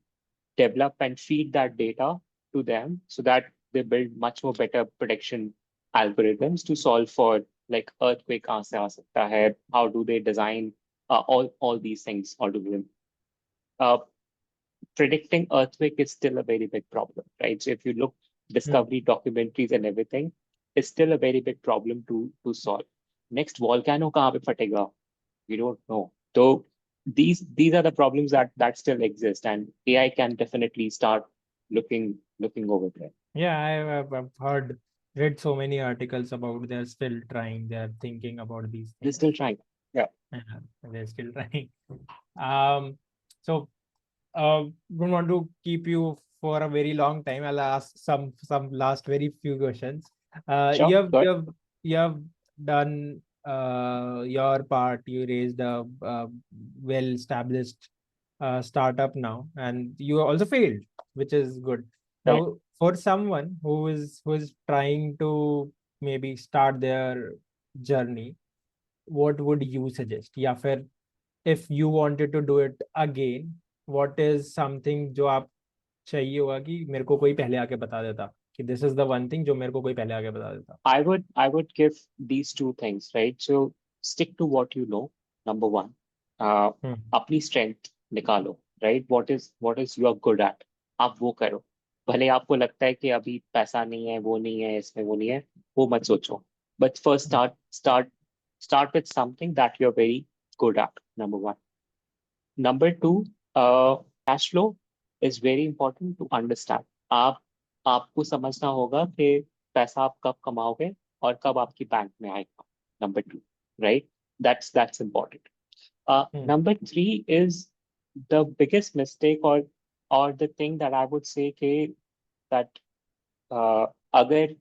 develop and feed that data to them so that they build much more better prediction algorithms to solve for like earthquake कहाँ से आ सकता है, how do they design all these things altogether. Uh, Predicting earthquake is still a very big problem, right? So if you look Mhm. discovery documentaries and everything, it's still a very big problem to solve. Next volcano कहाँ पे फटेगा? We don't know. So these are the problems that still exist, and AI can definitely start looking over there. Yeah, I've heard, read so many articles about they're still trying, they're thinking about these They're things. still trying. Yeah, Yeah, they're still trying. Um, so don't want to keep you for a very long time. I'll ask some last very few questions. sure, good. You have done your part. You raised a well-established startup now, and you also failed, which is good. Right. Now, for someone who is trying to maybe start their journey, what would you suggest? या फिर if you wanted to do it again, what is something जो आप चाहिए होगा कि मेरे को कोई पहले आके बता देता कि this is the one thing जो मेरे को कोई पहले आके बता देता. I would give these two things, right? So stick to what you know, number one. हम्म. अपनी strength निकालो, right? What is you are good at? आप वो करो. भले आपको लगता है कि अभी पैसा नहीं है, वो नहीं है, इसमें वो नहीं है, वो मत सोचो. But first start with something that you're very good at, number one. Number two, cash flow is very important to understand. आप आपको समझना होगा कि पैसा आप कब कमाओगे और कब आपकी बैंक में आएगा. Number two, right? That's important. Hmm. Number three is the biggest mistake or the thing that I would say कि that अगर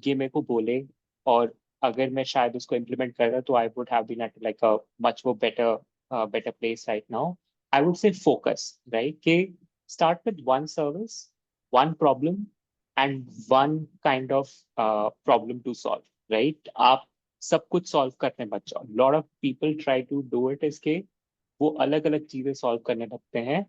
ये मेरे को बोले और अगर मैं शायद उसको इम्प्लीमेंट करता तो I would have been at like a much more better place right now. I would say focus, right? कि start with one service, one problem, and one kind of problem to solve, right? आप सब कुछ solve करने मत जाओ. Lot of people try to do it is कि वो अलग अलग चीजें सॉल्व करने लगते हैं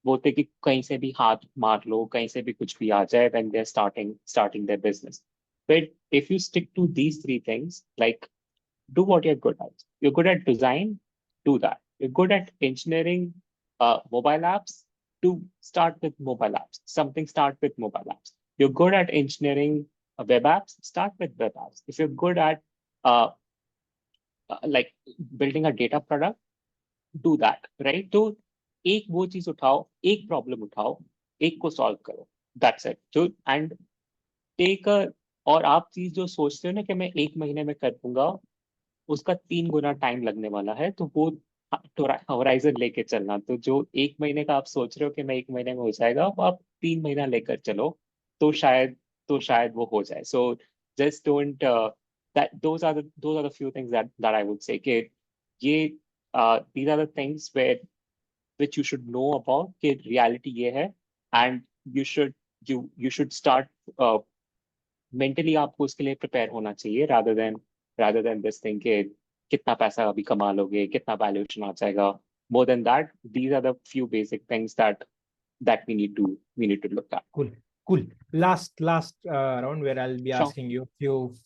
बोलते कि कहीं से भी हाथ मार लो, कहीं से भी कुछ भी आ जाए when they're starting their business. But if you stick to these three things, like do what you're good at. You're good at design, do that. You're good at engineering mobile apps, do start with mobile apps. Something start with mobile apps. You're good at engineering web apps, start with web apps. If you're good at uh, like building a data product, do that, right? तो एक वो चीज उठाओ, एक problem उठाओ, एक को solve करो, दैट्स इट. तो एंड टेक अ, और आप चीज जो सोचते हो ना कि मैं एक महीने में कर दूंगा, उसका 3 गुना टाइम लगने वाला है. तो वो होराइजन लेके चलना. तो जो एक महीने का आप सोच रहे हो कि मैं एक महीने में हो जाएगा, वो आप 3 महीना लेकर चलो, तो शायद वो हो जाए. So just don't that those are the few things that I would say कि ये these are the things where which you should know about कि reality ये है. And you should you should start mentally आपको उसके लिए prepare होना चाहिए, rather than this thing कि कितना पैसा अभी कमा लोगे, कितना वैल्यूएशन आ जाएगा. More than that, these are the few basic things that we need to look at. Cool. Cool. Last round where I'll be Sure. asking you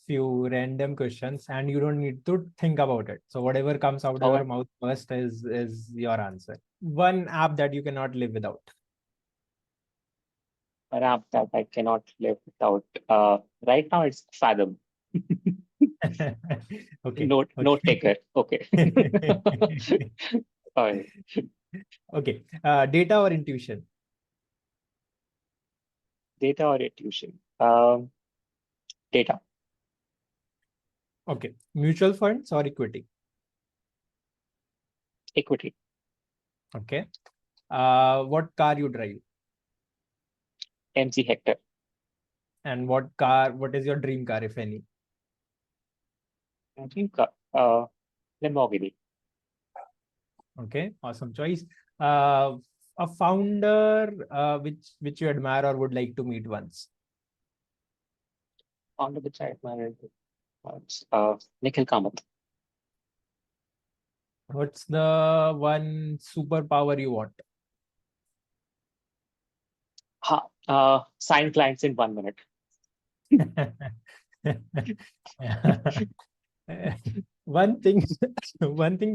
few random questions and you don't need to think about it. So whatever comes out of your Okay. mouth first is your answer. One app that you cannot live without. An app that I cannot live without. Right now it's Fathom. Okay. Note taker. Okay. All right. Okay. Data or intuition? Data or intuition? Data. Okay. Mutual funds or equity? Equity. Okay. What car you drive? MC Hector. And what is your dream car, if any? I think Lamborghini. Okay, awesome choice. A founder which you admire or would like to meet once. On which I admire Nikhil Kamath. What's the one superpower you want? Sign clients in 1 minute. One thing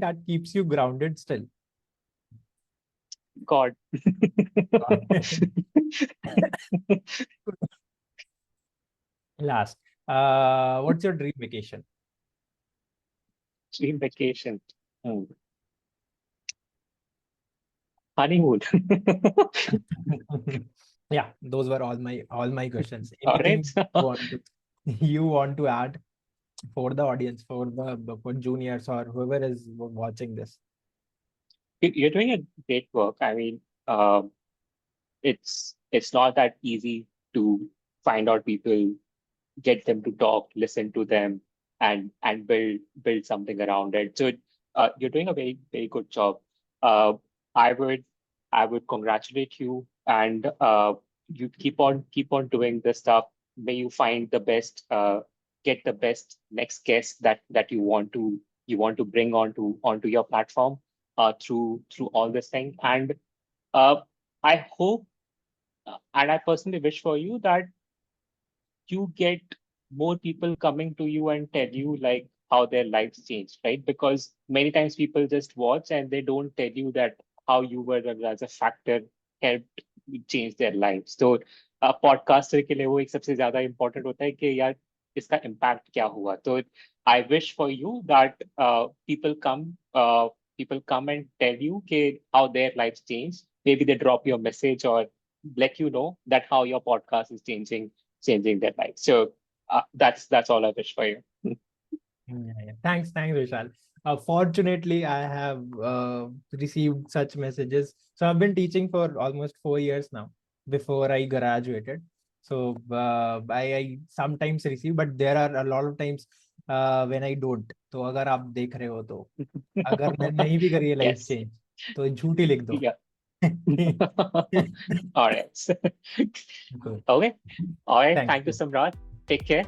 that keeps you grounded still. God. Last, what's your dream vacation? Dream vacation. Honeymoon. Yeah, those were all my questions. All Anything right. you want to add for the audience, for juniors or whoever is watching this? You're doing a great work. I mean, it's not that easy to find out people, get them to talk, listen to them, and build something around it. So you're doing a very very good job. Uh, I would congratulate you, and you keep on doing this stuff. May you find the best, get the best next guest that you want to bring onto your platform through all this thing. And I hope and I personally wish for you that you get more people coming to you and tell you like how their lives changed, right? Because many times people just watch and they don't tell you that how you were as a factor helped change their lives. So podcaster के लिए वो एक सबसे ज्यादा important होता है कि यार इसका इम्पैक्ट क्या हुआ. तो I wish for you that people come and tell you how their lives change. Maybe they drop your message or let you know that how your podcast is changing their life. So that's all I wish for you. Yeah. Thanks, Vishal. Fortunately, I have received such messages. So I've been teaching for almost 4 years now before I graduated. So I sometimes receive, but there are a lot of times when I don't. तो अगर आप देख रहे हो तो अगर नहीं भी करिए लाइफ Yes. चेंज तो झूठी लिख दो. Yeah. All right. Cool. Okay. All right. Thanks. Thank you, Samrat. Take care.